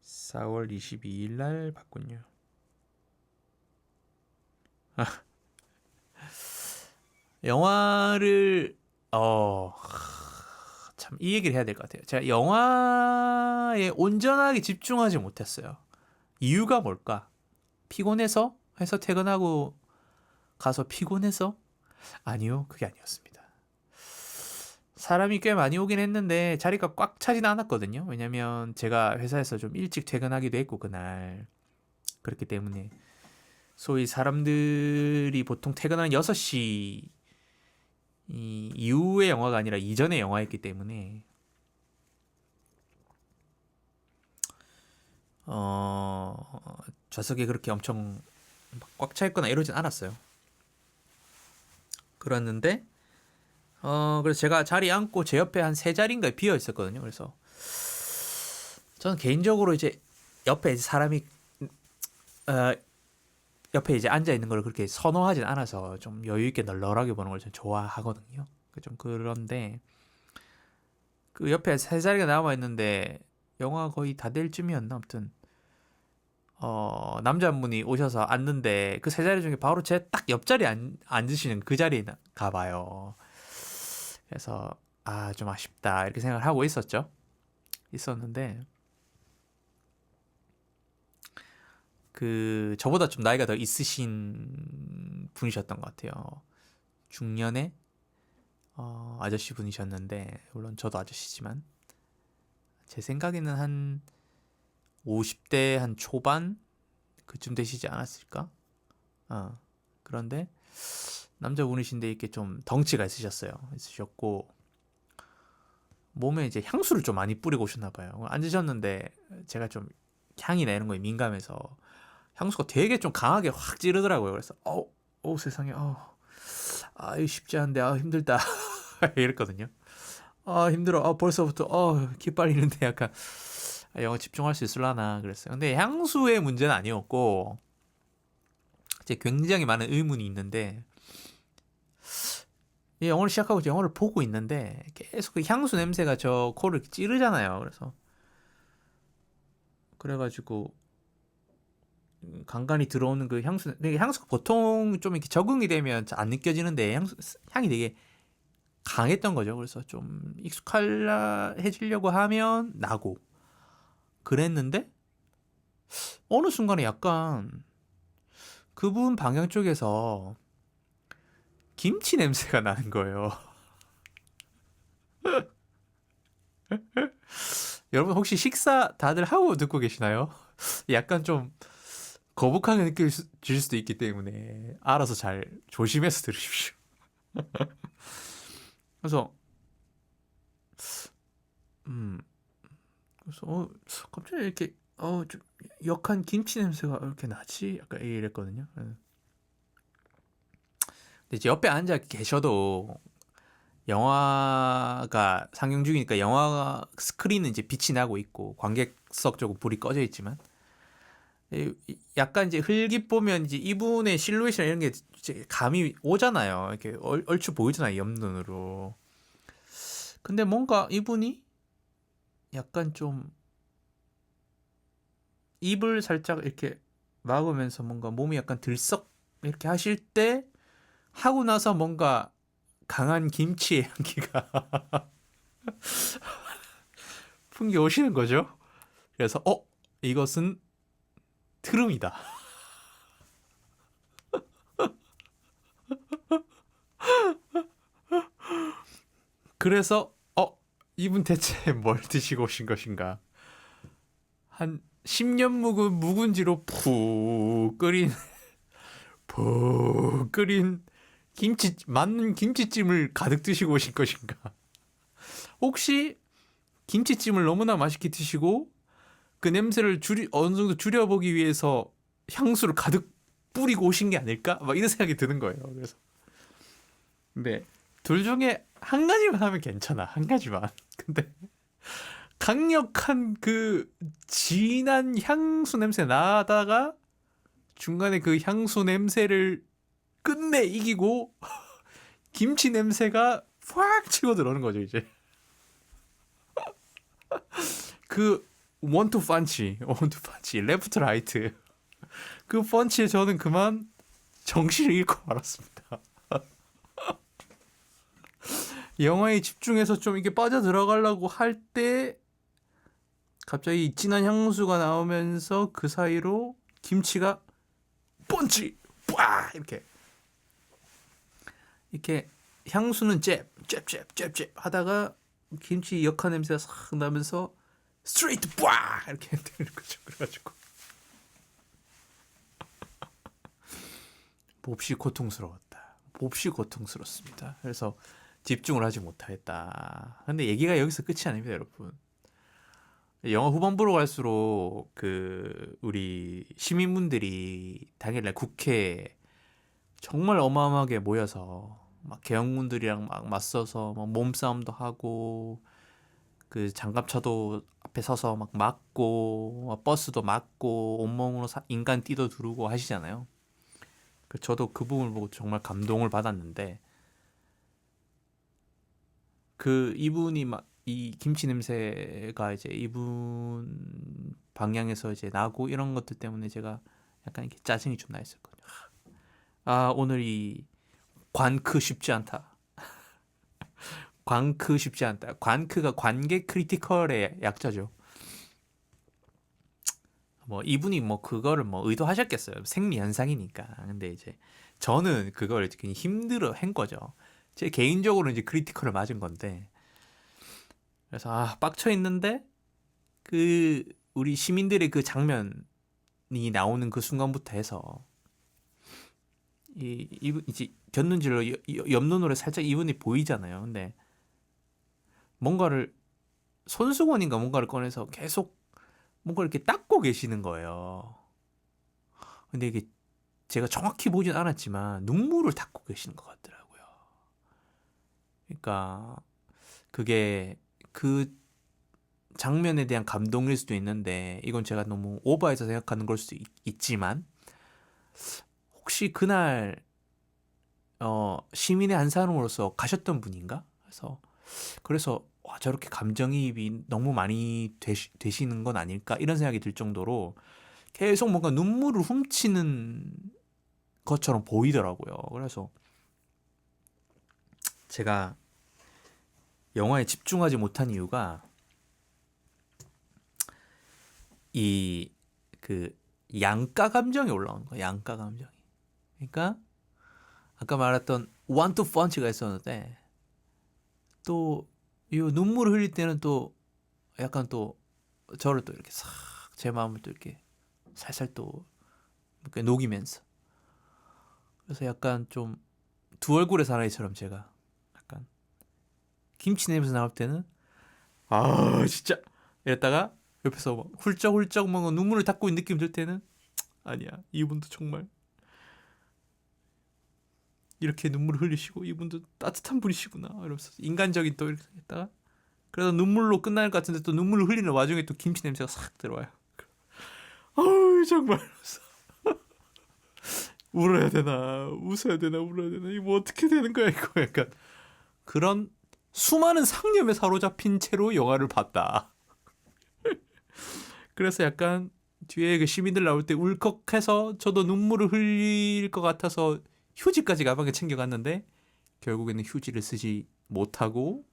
4월 22일 날 봤군요. 영화를 참 이 얘기를 해야 될 것 같아요. 제가 영화에 온전하게 집중하지 못했어요. 이유가 뭘까? 피곤해서? 해서 퇴근하고 가서 피곤해서? 아니요, 그게 아니었습니다. 사람이 꽤 많이 오긴 했는데 자리가 꽉 차진 않았거든요. 왜냐면 제가 회사에서 좀 일찍 퇴근하기도 했고 그날 그렇기 때문에 소위 사람들이 보통 퇴근하는 6시 이후의 영화가 아니라 이전의 영화였기 때문에 좌석에 그렇게 엄청 꽉 차 있거나 이러진 않았어요. 그랬는데 그래서 제가 자리 앉고 제 옆에 한 3자리인가 비어 있었거든요. 그래서 저는 개인적으로 이제 옆에 이제 사람이 어, 옆에 이제 앉아 있는 걸 그렇게 선호하진 않아서 좀 여유 있게 널널하게 보는 걸 좀 좋아하거든요. 좀 그런데 그 옆에 3자리가 남아 있는데 영화 거의 다 될 쯤이었나 아무튼 남자분이 오셔서 앉는데 그 3자리 중에 바로 제 딱 옆자리에 앉으시는 그 자리인가 봐요. 그래서 좀 아쉽다 이렇게 생각을 하고 있었는데 그 저보다 좀 나이가 더 있으신 분이셨던 것 같아요. 중년의 아저씨 분이셨는데 물론 저도 아저씨지만 제 생각에는 한 50대 한 초반 그쯤 되시지 않았을까? 그런데 남자분이신데 이렇게 좀 덩치가 있으셨고 몸에 이제 향수를 좀 많이 뿌리고 오셨나 봐요. 앉으셨는데 제가 좀 향이나 이런 거에 민감해서 향수가 되게 좀 강하게 확 찌르더라고요. 그래서 세상에 이거 쉽지 않은데 힘들다 이랬거든요. 힘들어. 벌써부터 기빨리는데 약간 영어 집중할 수 있을라나 그랬어요. 근데 향수의 문제는 아니었고 이제 굉장히 많은 의문이 있는데 영어를 시작하고 영어를 보고 있는데 계속 그 향수 냄새가 저 코를 찌르잖아요. 그래가지고 간간히 들어오는 그 향수, 근데 향수가 보통 좀 이렇게 적응이 되면 안 느껴지는데 향이 되게 강했던 거죠. 그래서 좀 익숙해지려고 하면 나고 그랬는데 어느 순간에 약간 그분 방향 쪽에서 김치 냄새가 나는 거예요. 여러분 혹시 식사 다들 하고 듣고 계시나요? 약간 좀 거북하게 느껴질 수도 있기 때문에 알아서 잘 조심해서 들으십시오. 그래서 음 그래서 갑자기 이렇게 좀 역한 김치 냄새가 이렇게 나지? 약간 이랬거든요. 근데 이제 옆에 앉아 계셔도 영화가 상영 중이니까 영화 스크린은 이제 빛이 나고 있고 관객석 쪽은 불이 꺼져 있지만 약간 이제 흘깃 보면 이제 이분의 실루엣이나 이런 게 이제 감이 오잖아요. 이렇게 얼추 보이잖아요, 옆눈으로. 근데 뭔가 이분이 약간 좀 입을 살짝 이렇게 막으면서 뭔가 몸이 약간 들썩 이렇게 하실 때 하고 나서 뭔가 강한 김치의 향기가 풍겨오시는 거죠. 그래서 이것은 트름이다. 그래서 이분 대체 뭘 드시고 오신 것인가? 한 10년 묵은지로 푹 끓인 맞는 김치찜을 가득 드시고 오신 것인가? 혹시 김치찜을 너무나 맛있게 드시고 그 냄새를 어느 정도 줄여보기 위해서 향수를 가득 뿌리고 오신 게 아닐까? 막 이런 생각이 드는 거예요. 그래서 근데 둘 중에 한 가지만 하면 괜찮아. 한 가지만. 근데 강력한 그 진한 향수 냄새 나다가 중간에 그 향수 냄새를 끝내 이기고 김치 냄새가 확 치고 들어오는 거죠, 이제. 그 원투 펀치, 레프트 라이트. 그 펀치에 저는 그만 정신을 잃고 말았습니다. 영화에 집중해서 좀 이게 빠져 들어가려고 할 때 갑자기 진한 향수가 나오면서 그 사이로 김치가 펀치, 빡 이렇게 향수는 잽 하다가 김치 역한 냄새가 싹 나면서 스트레이트 빡 이렇게 되는 거죠. 그래가지고 몹시 고통스러웠다. 몹시 고통스럽습니다. 그래서 집중을 하지 못하겠다. 근데 얘기가 여기서 끝이 아닙니다, 여러분. 영화 후반부로 갈수록 그 우리 시민분들이 당일날 국회에 정말 어마어마하게 모여서 막 계엄군들이랑 막 맞서서 막 몸싸움도 하고 그 장갑차도 앞에 서서 막 막고 막 버스도 막고 온몸으로 인간 띠도 두르고 하시잖아요. 저도 그 부분을 보고 정말 감동을 받았는데 그 이분이 막 이 김치 냄새가 이제 이분 방향에서 이제 나고 이런 것들 때문에 제가 약간 이렇게 짜증이 좀 나 있었거든요. 오늘 이 관크 쉽지 않다. 관크 쉽지 않다. 관크가 관계 크리티컬의 약자죠. 뭐 이분이 뭐 그거를 뭐 의도하셨겠어요. 생리 현상이니까. 근데 이제 저는 그걸 굉장히 힘들어 한 거죠. 제 개인적으로 이제 크리티컬을 맞은 건데. 그래서 빡쳐 있는데 그 우리 시민들의 그 장면이 나오는 그 순간부터 해서 이분 이제 곁눈질로 옆눈으로 살짝 이분이 보이잖아요. 근데 뭔가를 손수건인가 뭔가를 꺼내서 계속 뭔가 이렇게 닦고 계시는 거예요. 근데 이게 제가 정확히 보진 않았지만 눈물을 닦고 계시는 것 같더라고요. 그러니까 그게 그 장면에 대한 감동일 수도 있는데 이건 제가 너무 오버해서 생각하는 걸 수도 있지만 혹시 그날 시민의 한 사람으로서 가셨던 분인가? 그래서 와, 저렇게 감정이입이 너무 많이 되시는 건 아닐까 이런 생각이 들 정도로 계속 뭔가 눈물을 훔치는 것처럼 보이더라고요. 그래서 제가 영화에 집중하지 못한 이유가 이 그 양가 감정이 올라오는 거예요. 양가 감정이. 그러니까 아까 말했던 원투 펀치가 있었는데 또 이 눈물을 흘릴 때는 또 약간 또 저를 또 이렇게 싹 제 마음을 또 이렇게 살살 또 이렇게 녹이면서 그래서 약간 좀 두 얼굴의 사나이처럼 제가 약간 김치 냄새 나올 때는 진짜 이랬다가 옆에서 막 훌쩍훌쩍 막 눈물을 닦고 있는 느낌 들 때는 아니야 이분도 정말 이렇게 눈물을 흘리시고 이분도 따뜻한 분이시구나 이러면서 인간적인 또 이렇게 했다가 그래서 눈물로 끝날 것 같은데 또 눈물을 흘리는 와중에 또 김치 냄새가 싹 들어와요. 어우 정말 울어야 되나 웃어야 되나 울어야 되나 이거 뭐 어떻게 되는 거야 이거 약간 그런 수많은 상념에 사로잡힌 채로 영화를 봤다. 그래서 약간 뒤에 그 시민들 나올 때 울컥해서 저도 눈물을 흘릴 것 같아서 휴지까지 가방에 챙겨갔는데 결국에는 휴지를 쓰지 못하고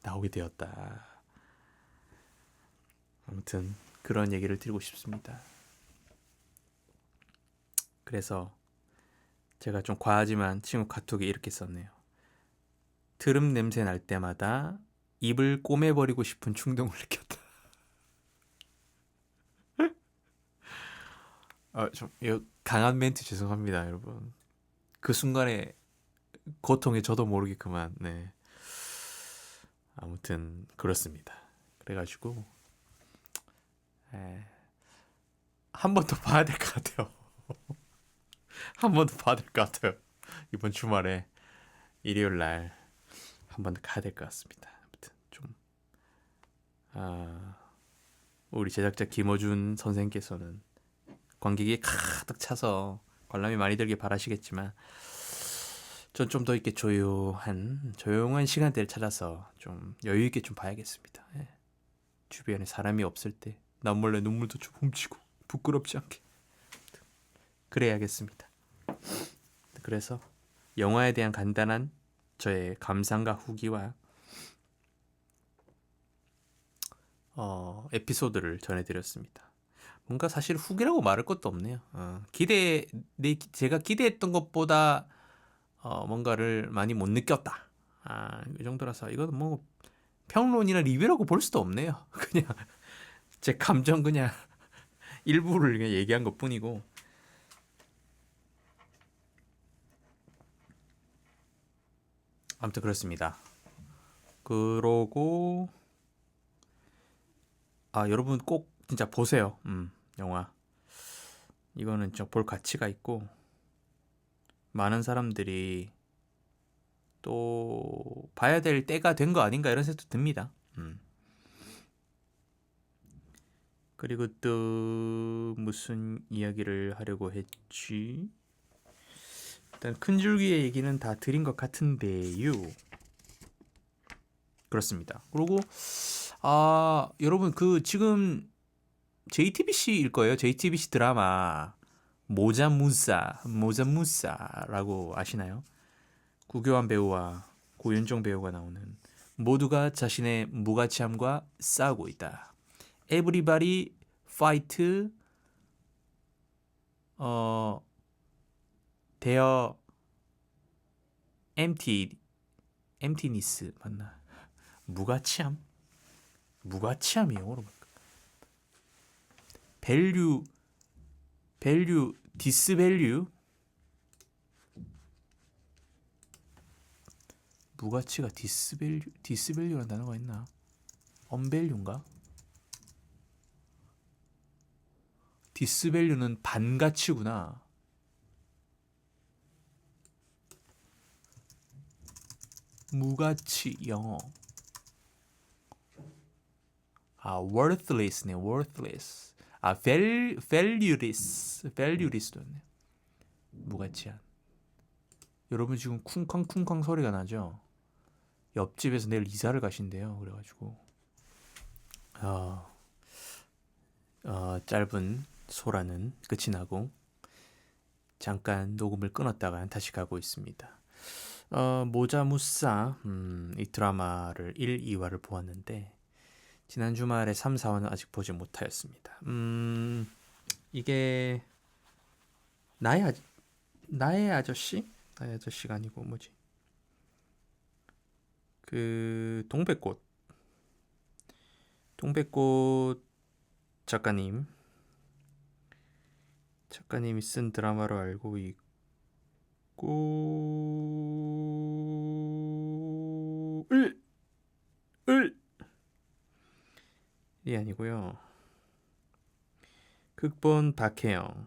나오게 되었다. 아무튼 그런 얘기를 드리고 싶습니다. 그래서 제가 좀 과하지만 친구 카톡에 이렇게 썼네요. 트름 냄새 날 때마다 입을 꼬매버리고 싶은 충동을 느꼈다. 좀 이거 강한 멘트 죄송합니다, 여러분. 그 순간에 고통에 저도 모르게 그만. 네. 아무튼 그렇습니다. 그래가지고 한 번 더 봐야 될 것 같아요. 한 번 더 봐야 될 것 같아요. 이번 주말에 일요일 날 한 번 더 가야 될 것 같습니다. 아무튼 좀 우리 제작자 김어준 선생께서는 관객이 가득 차서 관람이 많이 들길 바라시겠지만 전 좀 더 이렇게 조용한 시간대를 찾아서 좀 여유 있게 좀 봐야겠습니다. 예. 주변에 사람이 없을 때 남몰래 눈물도 좀 훔치고 부끄럽지 않게 그래야겠습니다. 그래서 영화에 대한 간단한 저의 감상과 후기와 에피소드를 전해드렸습니다. 뭔가 사실 후기라고 말할 것도 없네요. 제가 기대했던 것보다 뭔가를 많이 못 느꼈다. 이 정도라서 이건 뭐 평론이나 리뷰라고 볼 수도 없네요. 그냥 제 감정 그냥 일부를 그냥 얘기한 것 뿐이고. 아무튼 그렇습니다. 그러고 여러분 꼭 진짜 보세요. 영화. 이거는 진짜 볼 가치가 있고 많은 사람들이 또 봐야 될 때가 된 거 아닌가 이런 생각도 듭니다. 그리고 또 무슨 이야기를 하려고 했지? 일단 큰 줄기의 얘기는 다 드린 것 같은데요. 그렇습니다. 그리고 여러분 그 지금 JTBC일 거예요. JTBC 드라마 모자무사라고 아시나요? 구교환 배우와 고윤정 배우가 나오는 모두가 자신의 무가치함과 싸우고 있다. Everybody fight their emptiness 맞나? 무가치함? 무가치함이 영어로 뭘까? value, disvalue? 무가치가 disvalue라는 단어가 있나? unvalue인가? disvalue는 반가치구나. 무가치 영어. worthless네. worthless. valueless도였네. 무가치한. 여러분 지금 쿵쾅쿵쾅 소리가 나죠? 옆집에서 내일 이사를 가신대요. 그래가지고 짧은 소라는 끝이 나고 잠깐 녹음을 끊었다가 다시 가고 있습니다. 모자무사 이 드라마를 1, 2화를 보았는데 지난 주말에 3, 4화는 아직 보지 못하였습니다. 이게 나의 아저씨? 나의 아저씨가 아니고 뭐지? 그 동백꽃 작가님이 쓴 드라마로 알고 있고 이 아니고요. 극본 박혜영,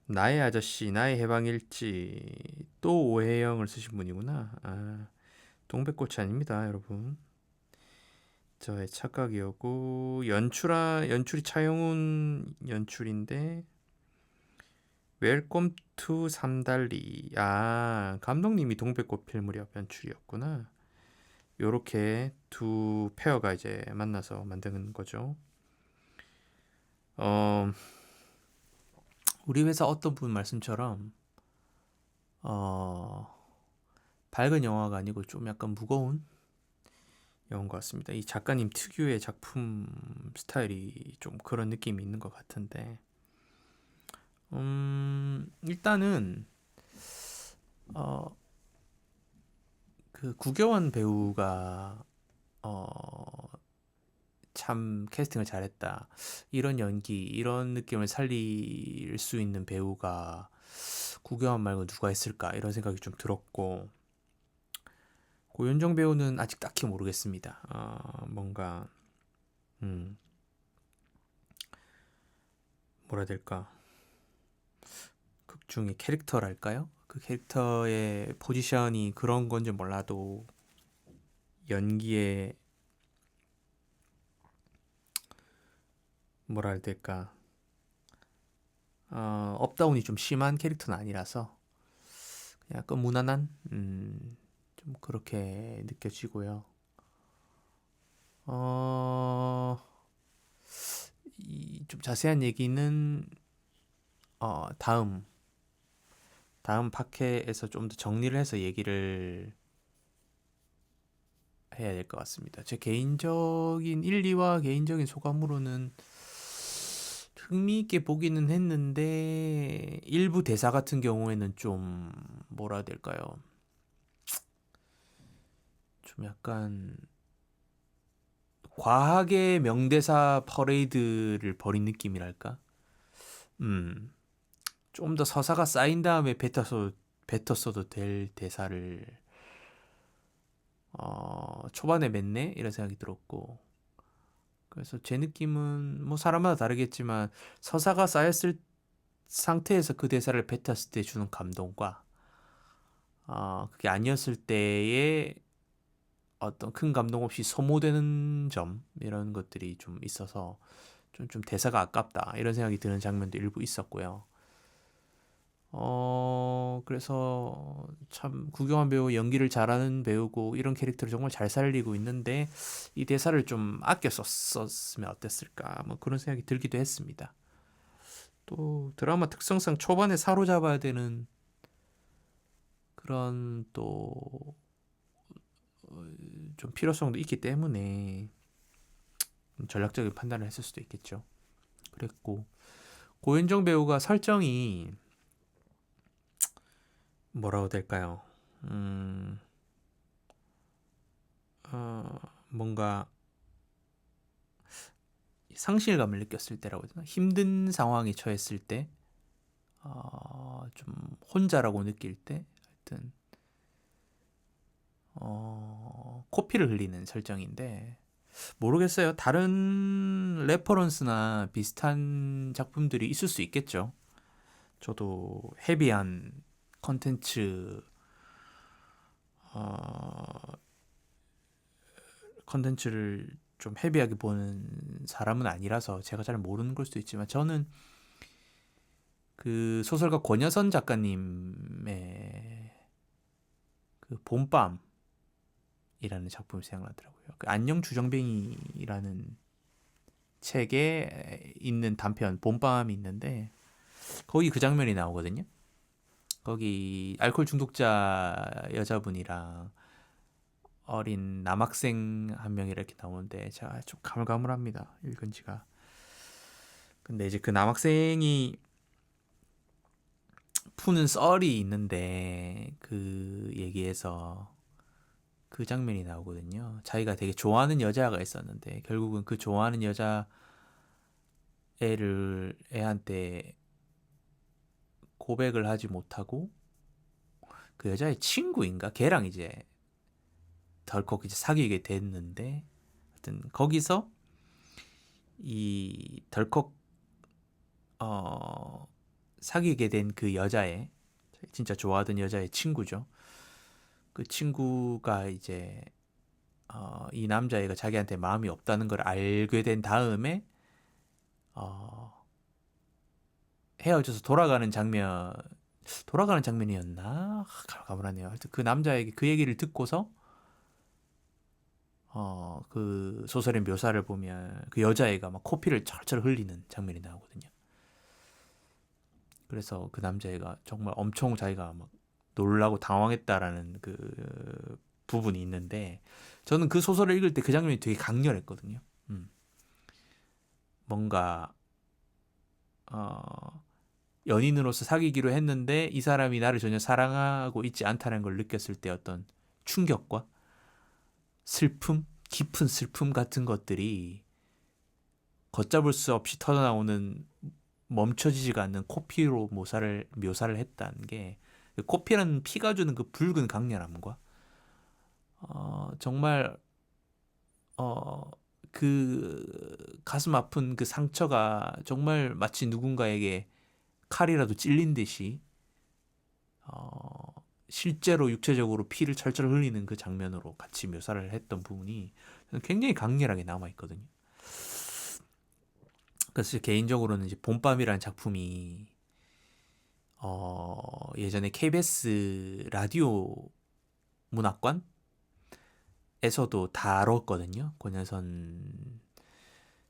나의 아저씨, 나의 해방일지. 또 오해영을 쓰신 분이구나. 아, 동백꽃이 아닙니다, 여러분. 저의 착각이었고, 연출이 차영훈 연출인데, 웰컴 투 삼달리. 아, 감독님이 동백꽃 필 무렵 연출이었구나. 요렇게 두 페어가 이제 만나서 만드는 거죠. 어, 우리 회사 어떤 분 말씀처럼, 어, 밝은 영화가 아니고 좀 약간 무거운 영화인 것 같습니다. 이 작가님 특유의 작품 스타일이 좀 그런 느낌이 있는 것 같은데, 일단은, 어, 그 구교원 배우가, 어, 참 캐스팅을 잘했다. 이런 연기, 이런 느낌을 살릴 수 있는 배우가 구교원 말고 누가 있을까? 이런 생각이 좀 들었고, 고윤정 배우는 아직 딱히 모르겠습니다. 뭔가, 음, 뭐라 해야 될까? 극 중의 캐릭터랄까요? 그 캐릭터의 포지션이 그런 건지 몰라도 연기에 뭐라 해야 될까? 업다운이 좀 심한 캐릭터는 아니라서 약간 무난한, 좀 그렇게 느껴지고요. 어, 좀 자세한 얘기는 다음 파케에서 좀 더 정리를 해서 얘기를 해야 될 것 같습니다. 제 개인적인 1, 2와 개인적인 소감으로는 흥미있게 보기는 했는데 일부 대사 같은 경우에는 좀 뭐라 해야 될까요? 좀 약간 과하게 명대사 퍼레이드를 벌인 느낌이랄까? 음, 좀 더 서사가 쌓인 다음에 뱉었어도 될 대사를 초반에 맺네? 이런 생각이 들었고 그래서 제 느낌은 뭐 사람마다 다르겠지만 서사가 쌓였을 상태에서 그 대사를 뱉었을 때 주는 감동과 그게 아니었을 때의 어떤 큰 감동 없이 소모되는 점 이런 것들이 좀 있어서 좀 대사가 아깝다 이런 생각이 드는 장면도 일부 있었고요. 그래서 참 구경한 배우 연기를 잘하는 배우고 이런 캐릭터를 정말 잘 살리고 있는데 이 대사를 좀 아껴 썼으면 어땠을까 뭐 그런 생각이 들기도 했습니다. 또 드라마 특성상 초반에 사로잡아야 되는 그런 또 좀 필요성도 있기 때문에 전략적인 판단을 했을 수도 있겠죠. 그랬고 고현정 배우가 설정이 뭐라고 해야 될까요? 음, 뭔가 상실감을 느꼈을 때라고 해야 되나? 힘든 상황에 처했을 때, 좀 혼자라고 느낄 때, 하여튼, 코피를 흘리는 설정인데, 모르겠어요. 다른 레퍼런스나 비슷한 작품들이 있을 수 있겠죠. 저도 헤비한 컨텐츠, 어, 컨텐츠를 좀 헤비하게 보는 사람은 아니라서 제가 잘 모르는 걸 수도 있지만 저는 그 소설가 권여선 작가님의 그 봄밤이라는 작품이 생각나더라고요. 그 안녕 주정뱅이라는 책에 있는 단편 봄밤이 있는데 거기 그 장면이 나오거든요. 거기 알코올 중독자 여자분이랑 어린 남학생 한 명이 이렇게 나오는데 제가 좀 가물가물합니다. 읽은 지가. 근데 이제 그 남학생이 푸는 썰이 있는데 그 얘기에서 그 장면이 나오거든요. 자기가 되게 좋아하는 여자가 있었는데 결국은 그 좋아하는 여자 애한테 고백을 하지 못하고 그 여자의 친구인가 걔랑 이제 덜컥 이제 사귀게 됐는데 하여튼 거기서 이 덜컥 어 사귀게 된 그 여자의 진짜 좋아하던 여자의 친구죠. 그 친구가 이제 이 남자애가 자기한테 마음이 없다는 걸 알게 된 다음에 어, 헤어져서 돌아가는 장면이었나? 가물가물하네요. 하여튼 그 남자에게 그 얘기를 듣고서 그 소설의 묘사를 보면 그 여자애가 막 코피를 철철 흘리는 장면이 나오거든요. 그래서 그 남자애가 정말 엄청 자기가 막 놀라고 당황했다라는 그 부분이 있는데 저는 그 소설을 읽을 때 그 장면이 되게 강렬했거든요. 뭔가 어, 연인으로서 사귀기로 했는데 이 사람이 나를 전혀 사랑하고 있지 않다는 걸 느꼈을 때 어떤 충격과 슬픔, 깊은 슬픔 같은 것들이 걷잡을 수 없이 터져나오는 멈춰지지가 않는 코피로 묘사를 했다는 게 그 코피라는 피가 주는 그 붉은 강렬함과 정말 그 가슴 아픈 그 상처가 정말 마치 누군가에게 칼이라도 찔린 듯이 어, 실제로 육체적으로 피를 철철 흘리는 그 장면으로 같이 묘사를 했던 부분이 굉장히 강렬하게 남아 있거든요. 그래서 개인적으로는 이제 봄밤이라는 작품이 예전에 KBS 라디오 문학관에서도 다뤘거든요. 권현선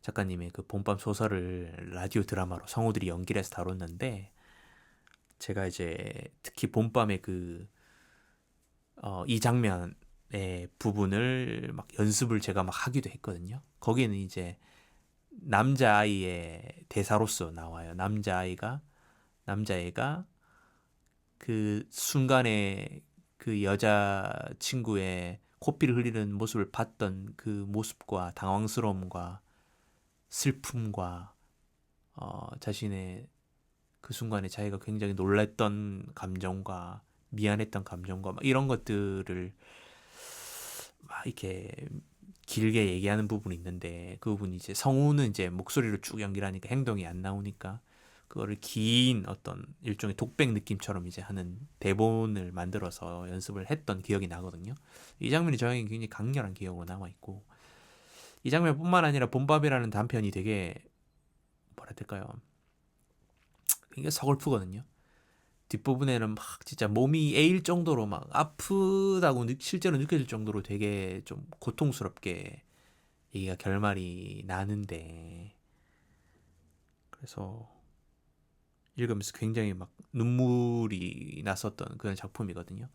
작가님의 그 봄밤 소설을 라디오 드라마로 성우들이 연기를 해서 다뤘는데 제가 이제 특히 봄밤의 이 장면의 부분을 막 연습을 제가 막 하기도 했거든요. 거기는 이제 남자아이의 대사로서 나와요. 남자애가 그 순간에 그 여자친구의 코피를 흘리는 모습을 봤던 그 모습과 당황스러움과 슬픔과 자신의 그 순간에 자기가 굉장히 놀랐던 감정과 미안했던 감정과 막 이런 것들을 막 이렇게 길게 얘기하는 부분이 있는데 그 부분이 이제 성우는 이제 목소리로 쭉 연기를 하니까 행동이 안 나오니까 그거를 긴 어떤 일종의 독백 느낌처럼 이제 하는 대본을 만들어서 연습을 했던 기억이 나거든요. 이 장면이 저에게 굉장히 강렬한 기억으로 남아 있고 이 장면뿐만 아니라 봄밥이라는 단편이 되게 뭐라 해야 될까요? 굉장히 서글프거든요. 뒷부분에는 막 진짜 몸이 에일 정도로 막 아프다고 실제로 느껴질 정도로 되게 좀 고통스럽게 얘기가 결말이 나는데 그래서 읽으면서 굉장히 막 눈물이 났었던 그런 작품이거든요.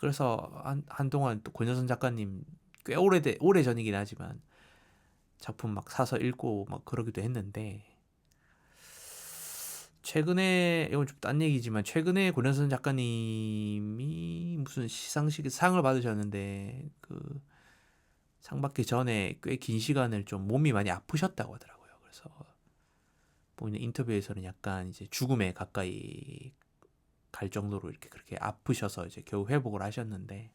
그래서 한동안 또 권여선 작가님 꽤 오래 전이긴 하지만 작품 막 사서 읽고 막 그러기도 했는데 최근에 이건 좀 딴 얘기지만 최근에 권현선 작가님이 무슨 시상식에 상을 받으셨는데 그 상 받기 전에 꽤 긴 시간을 좀 몸이 많이 아프셨다고 하더라고요. 그래서 본인 인터뷰에서는 약간 이제 죽음에 가까이 갈 정도로 이렇게 그렇게 아프셔서 이제 겨우 회복을 하셨는데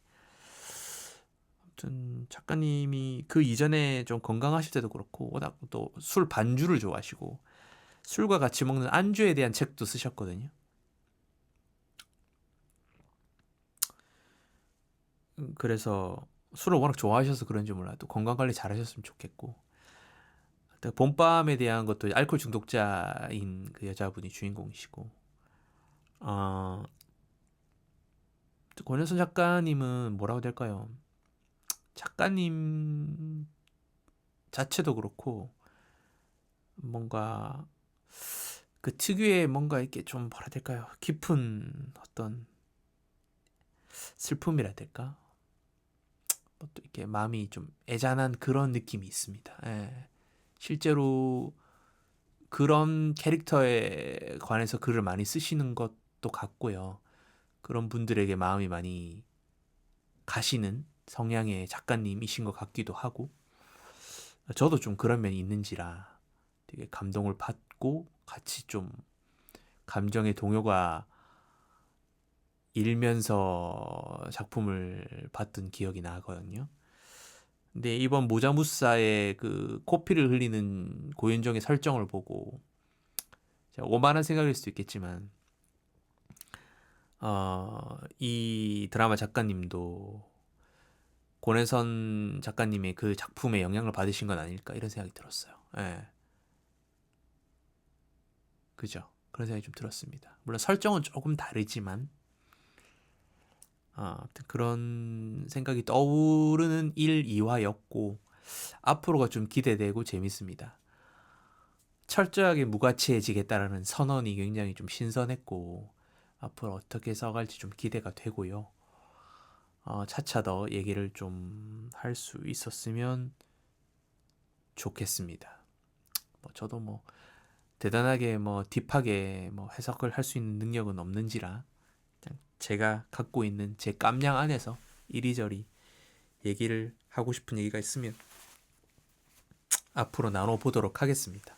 아무튼 작가님이 그 이전에 좀 건강하실 때도 그렇고 워낙 또 술 반주를 좋아하시고 술과 같이 먹는 안주에 대한 책도 쓰셨거든요. 그래서 술을 워낙 좋아하셔서 그런지 몰라도 건강 관리 잘하셨으면 좋겠고 봄밤에 대한 것도 알코올 중독자인 그 여자분이 주인공이시고 어, 권현선 작가님은 뭐라고 해야 될까요? 작가님 자체도 그렇고 뭔가 그 특유의 뭔가 이렇게 좀 뭐라 해야 될까요? 깊은 어떤 슬픔이라 해야 될까? 또 이렇게 마음이 좀 애잔한 그런 느낌이 있습니다. 예. 실제로 그런 캐릭터에 관해서 글을 많이 쓰시는 것도 같고요. 그런 분들에게 마음이 많이 가시는 성향의 작가님이신 것 같기도 하고, 저도 좀 그런 면이 있는지라 되게 감동을 받고 같이 좀 감정의 동요가 일면서 작품을 봤던 기억이 나거든요. 근데 이번 모자무사의 그 코피를 흘리는 고윤정의 설정을 보고 오만한 생각일 수도 있겠지만 이 드라마 작가님도 고내선 작가님의 그 작품에 영향을 받으신 건 아닐까 이런 생각이 들었어요. 예. 그죠? 그런 생각이 좀 들었습니다. 물론 설정은 조금 다르지만 아무튼 그런 생각이 떠오르는 1, 2화였고 앞으로가 좀 기대되고 재밌습니다. 철저하게 무가치해지겠다라는 선언이 굉장히 좀 신선했고 앞으로 어떻게 써갈지 좀 기대가 되고요. 차차 더 얘기를 좀 할 수 있었으면 좋겠습니다. 저도 대단하게 딥하게 해석을 할 수 있는 능력은 없는지라 그냥 제가 갖고 있는 제 깜냥 안에서 이리저리 얘기를 하고 싶은 얘기가 있으면 앞으로 나눠보도록 하겠습니다.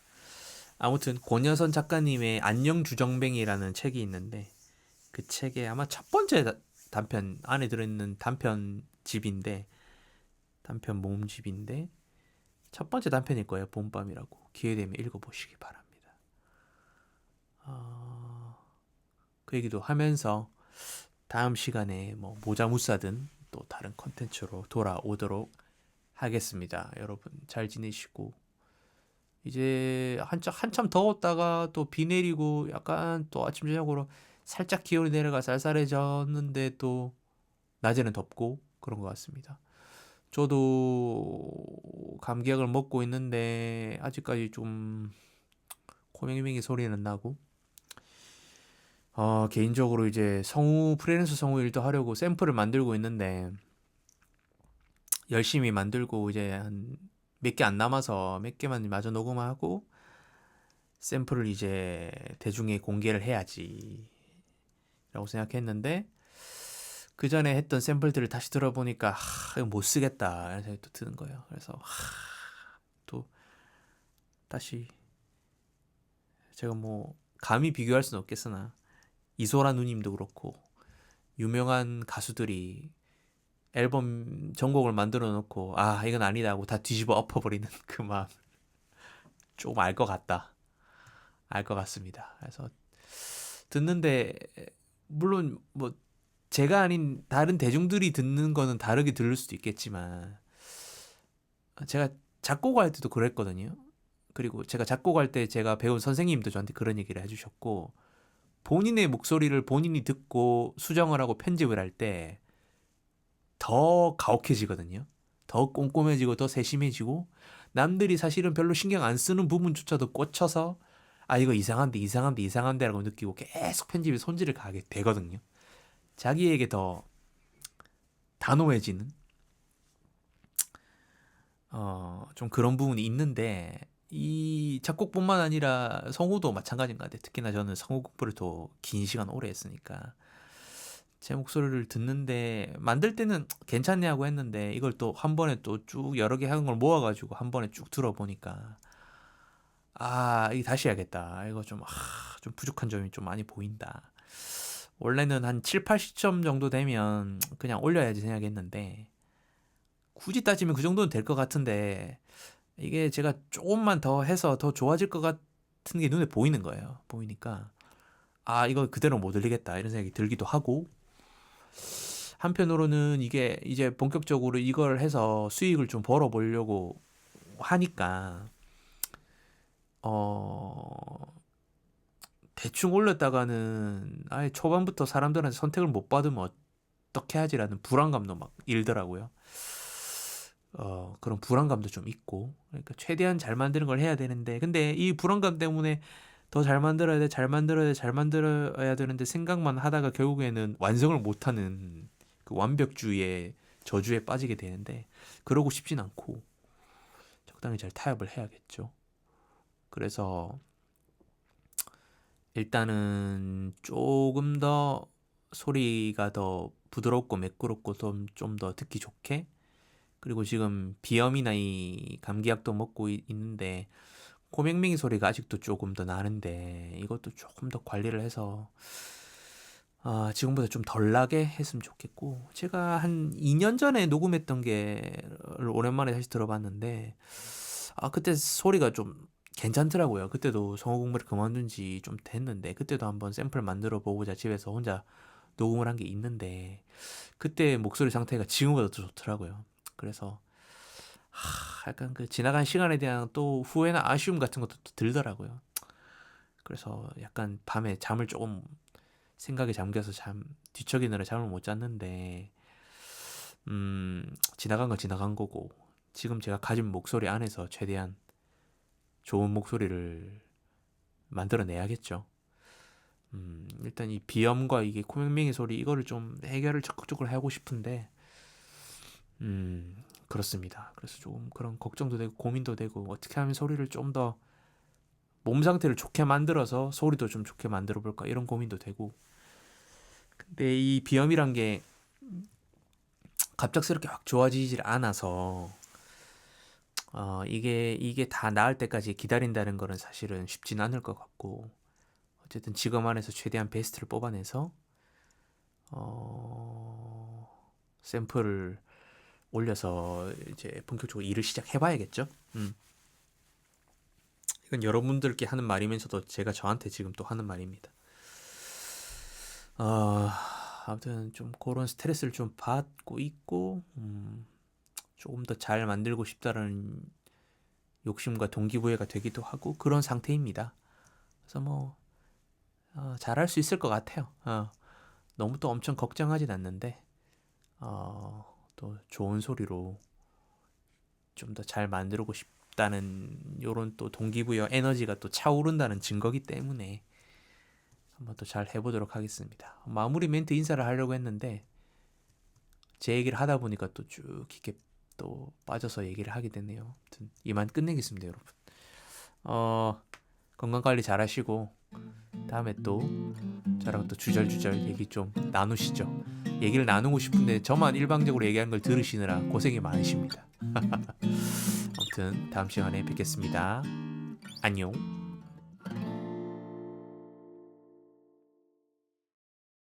아무튼 고녀선 작가님의 안녕 주정뱅이라는 책이 있는데 그 책에 아마 첫 번째 단편 안에 들어있는 단편집인데 단편 모음집인데 첫 번째 단편일 거예요. 봄밤이라고. 기회되면 읽어보시기 바랍니다. 그 얘기도 하면서 다음 시간에 모자 무사든 또 다른 컨텐츠로 돌아오도록 하겠습니다. 여러분 잘 지내시고 이제 한참 더웠다가 또 비 내리고 약간 또 아침 저녁으로 살짝 기온이 내려가 쌀쌀해졌는데 또 낮에는 덥고 그런 것 같습니다. 저도 감기약을 먹고 있는데 아직까지 좀 코맹맹이 소리는 나고 개인적으로 이제 프리랜서 성우 일도 하려고 샘플을 만들고 있는데 열심히 만들고 이제 한 몇 개 안 남아서 몇 개만 마저 녹음하고 샘플을 이제 대중에 공개를 해야지 라고 생각했는데 그 전에 했던 샘플들을 다시 들어보니까 이거 못 쓰겠다 이런 생각이 또 드는 거예요. 그래서 또 다시 제가 감히 비교할 수는 없겠으나 이소라 누님도 그렇고 유명한 가수들이 앨범 전곡을 만들어 놓고 이건 아니다 하고 다 뒤집어 엎어버리는 그 마음 조금 알 것 같다. 알 것 같습니다. 그래서 듣는데 물론 제가 아닌 다른 대중들이 듣는 거는 다르게 들을 수도 있겠지만 제가 작곡할 때도 그랬거든요. 그리고 제가 작곡할 때 제가 배운 선생님도 저한테 그런 얘기를 해주셨고 본인의 목소리를 본인이 듣고 수정을 하고 편집을 할 때 더 가혹해지거든요. 더 꼼꼼해지고 더 세심해지고 남들이 사실은 별로 신경 안 쓰는 부분조차도 꽂혀서 이거 이상한데 라고 느끼고 계속 편집에 손질을 가게 되거든요. 자기에게 더 단호해지는 좀 그런 부분이 있는데 이 작곡뿐만 아니라 성우도 마찬가지인 것 같아요. 특히나 저는 성우 공부를 더 긴 시간 오래 했으니까 제 목소리를 듣는데 만들 때는 괜찮냐고 했는데 이걸 또 한 번에 또 쭉 여러 개 하는 걸 모아가지고 한 번에 쭉 들어보니까 이거 다시 해야겠다. 이거 좀 부족한 점이 좀 많이 보인다. 원래는 한 7, 80점 정도 되면 그냥 올려야지 생각했는데 굳이 따지면 그 정도는 될 것 같은데 이게 제가 조금만 더 해서 더 좋아질 것 같은 게 눈에 보이는 거예요. 보이니까 이거 그대로 못 올리겠다 이런 생각이 들기도 하고 한편으로는 이게 이제 본격적으로 이걸 해서 수익을 좀 벌어보려고 하니까 대충 올렸다가는 아예 초반부터 사람들한테 선택을 못 받으면 어떻게 하지라는 불안감도 막 일더라고요. 그런 불안감도 좀 있고 그러니까 최대한 잘 만드는 걸 해야 되는데 근데 이 불안감 때문에 더 잘 만들어야 되는데 생각만 하다가 결국에는 완성을 못하는 그 완벽주의의 저주에 빠지게 되는데 그러고 싶진 않고 적당히 잘 타협을 해야겠죠. 그래서 일단은 조금 더 소리가 더 부드럽고 매끄럽고 좀 더 듣기 좋게 그리고 지금 비염이나 이 감기약도 먹고 있는데 코맹맹이 소리가 아직도 조금 더 나는데 이것도 조금 더 관리를 해서 지금보다 좀 덜 나게 했으면 좋겠고 제가 한 2년 전에 녹음했던 게 오랜만에 다시 들어봤는데 그때 소리가 좀 괜찮더라고요. 그때도 성우 공부를 그만둔 지 좀 됐는데 그때도 한번 샘플 만들어 보고자 집에서 혼자 녹음을 한 게 있는데 그때 목소리 상태가 지금보다 더 좋더라고요. 그래서 약간 그 지나간 시간에 대한 또 후회나 아쉬움 같은 것도 또 들더라고요. 그래서 약간 밤에 잠을 조금 생각에 잠겨서 뒤척이느라 잠을 못 잤는데 지나간 건 지나간 거고 지금 제가 가진 목소리 안에서 최대한 좋은 목소리를 만들어내야겠죠. 일단 이 비염과 이게 코맹맹이 소리 이거를 좀 해결을 적극적으로 하고 싶은데 그렇습니다. 그래서 조금 그런 걱정도 되고 고민도 되고 어떻게 하면 소리를 좀 더 몸 상태를 좋게 만들어서 소리도 좀 좋게 만들어 볼까 이런 고민도 되고 근데 이 비염이란 게 갑작스럽게 확 좋아지질 않아서 이게 다 나을 때까지 기다린다는 거는 사실은 쉽진 않을 것 같고 어쨌든 지금 안에서 최대한 베스트를 뽑아내서 샘플을 올려서 이제 본격적으로 일을 시작해봐야겠죠. 이건 여러분들께 하는 말이면서도 제가 저한테 지금 또 하는 말입니다. 아무튼 좀 그런 스트레스를 좀 받고 있고 조금 더 잘 만들고 싶다는 욕심과 동기부여가 되기도 하고 그런 상태입니다. 그래서 뭐 잘할 수 있을 것 같아요. 너무 또 엄청 걱정하진 않는데 또 좋은 소리로 좀 더 잘 만들고 싶다는 요런 또 동기부여 에너지가 또 차오른다는 증거기 때문에 한번 또 잘 해보도록 하겠습니다. 마무리 멘트 인사를 하려고 했는데 제 얘기를 하다 보니까 또 쭉 깊게 또 빠져서 얘기를 하게 됐네요. 아무튼 이만 끝내겠습니다, 여러분. 건강관리 잘 하시고 다음에 또 저랑 또 주절주절 얘기 좀 나누시죠. 얘기를 나누고 싶은데 저만 일방적으로 얘기하는 걸 들으시느라 고생이 많으십니다. 아무튼 다음 시간에 뵙겠습니다. 안녕.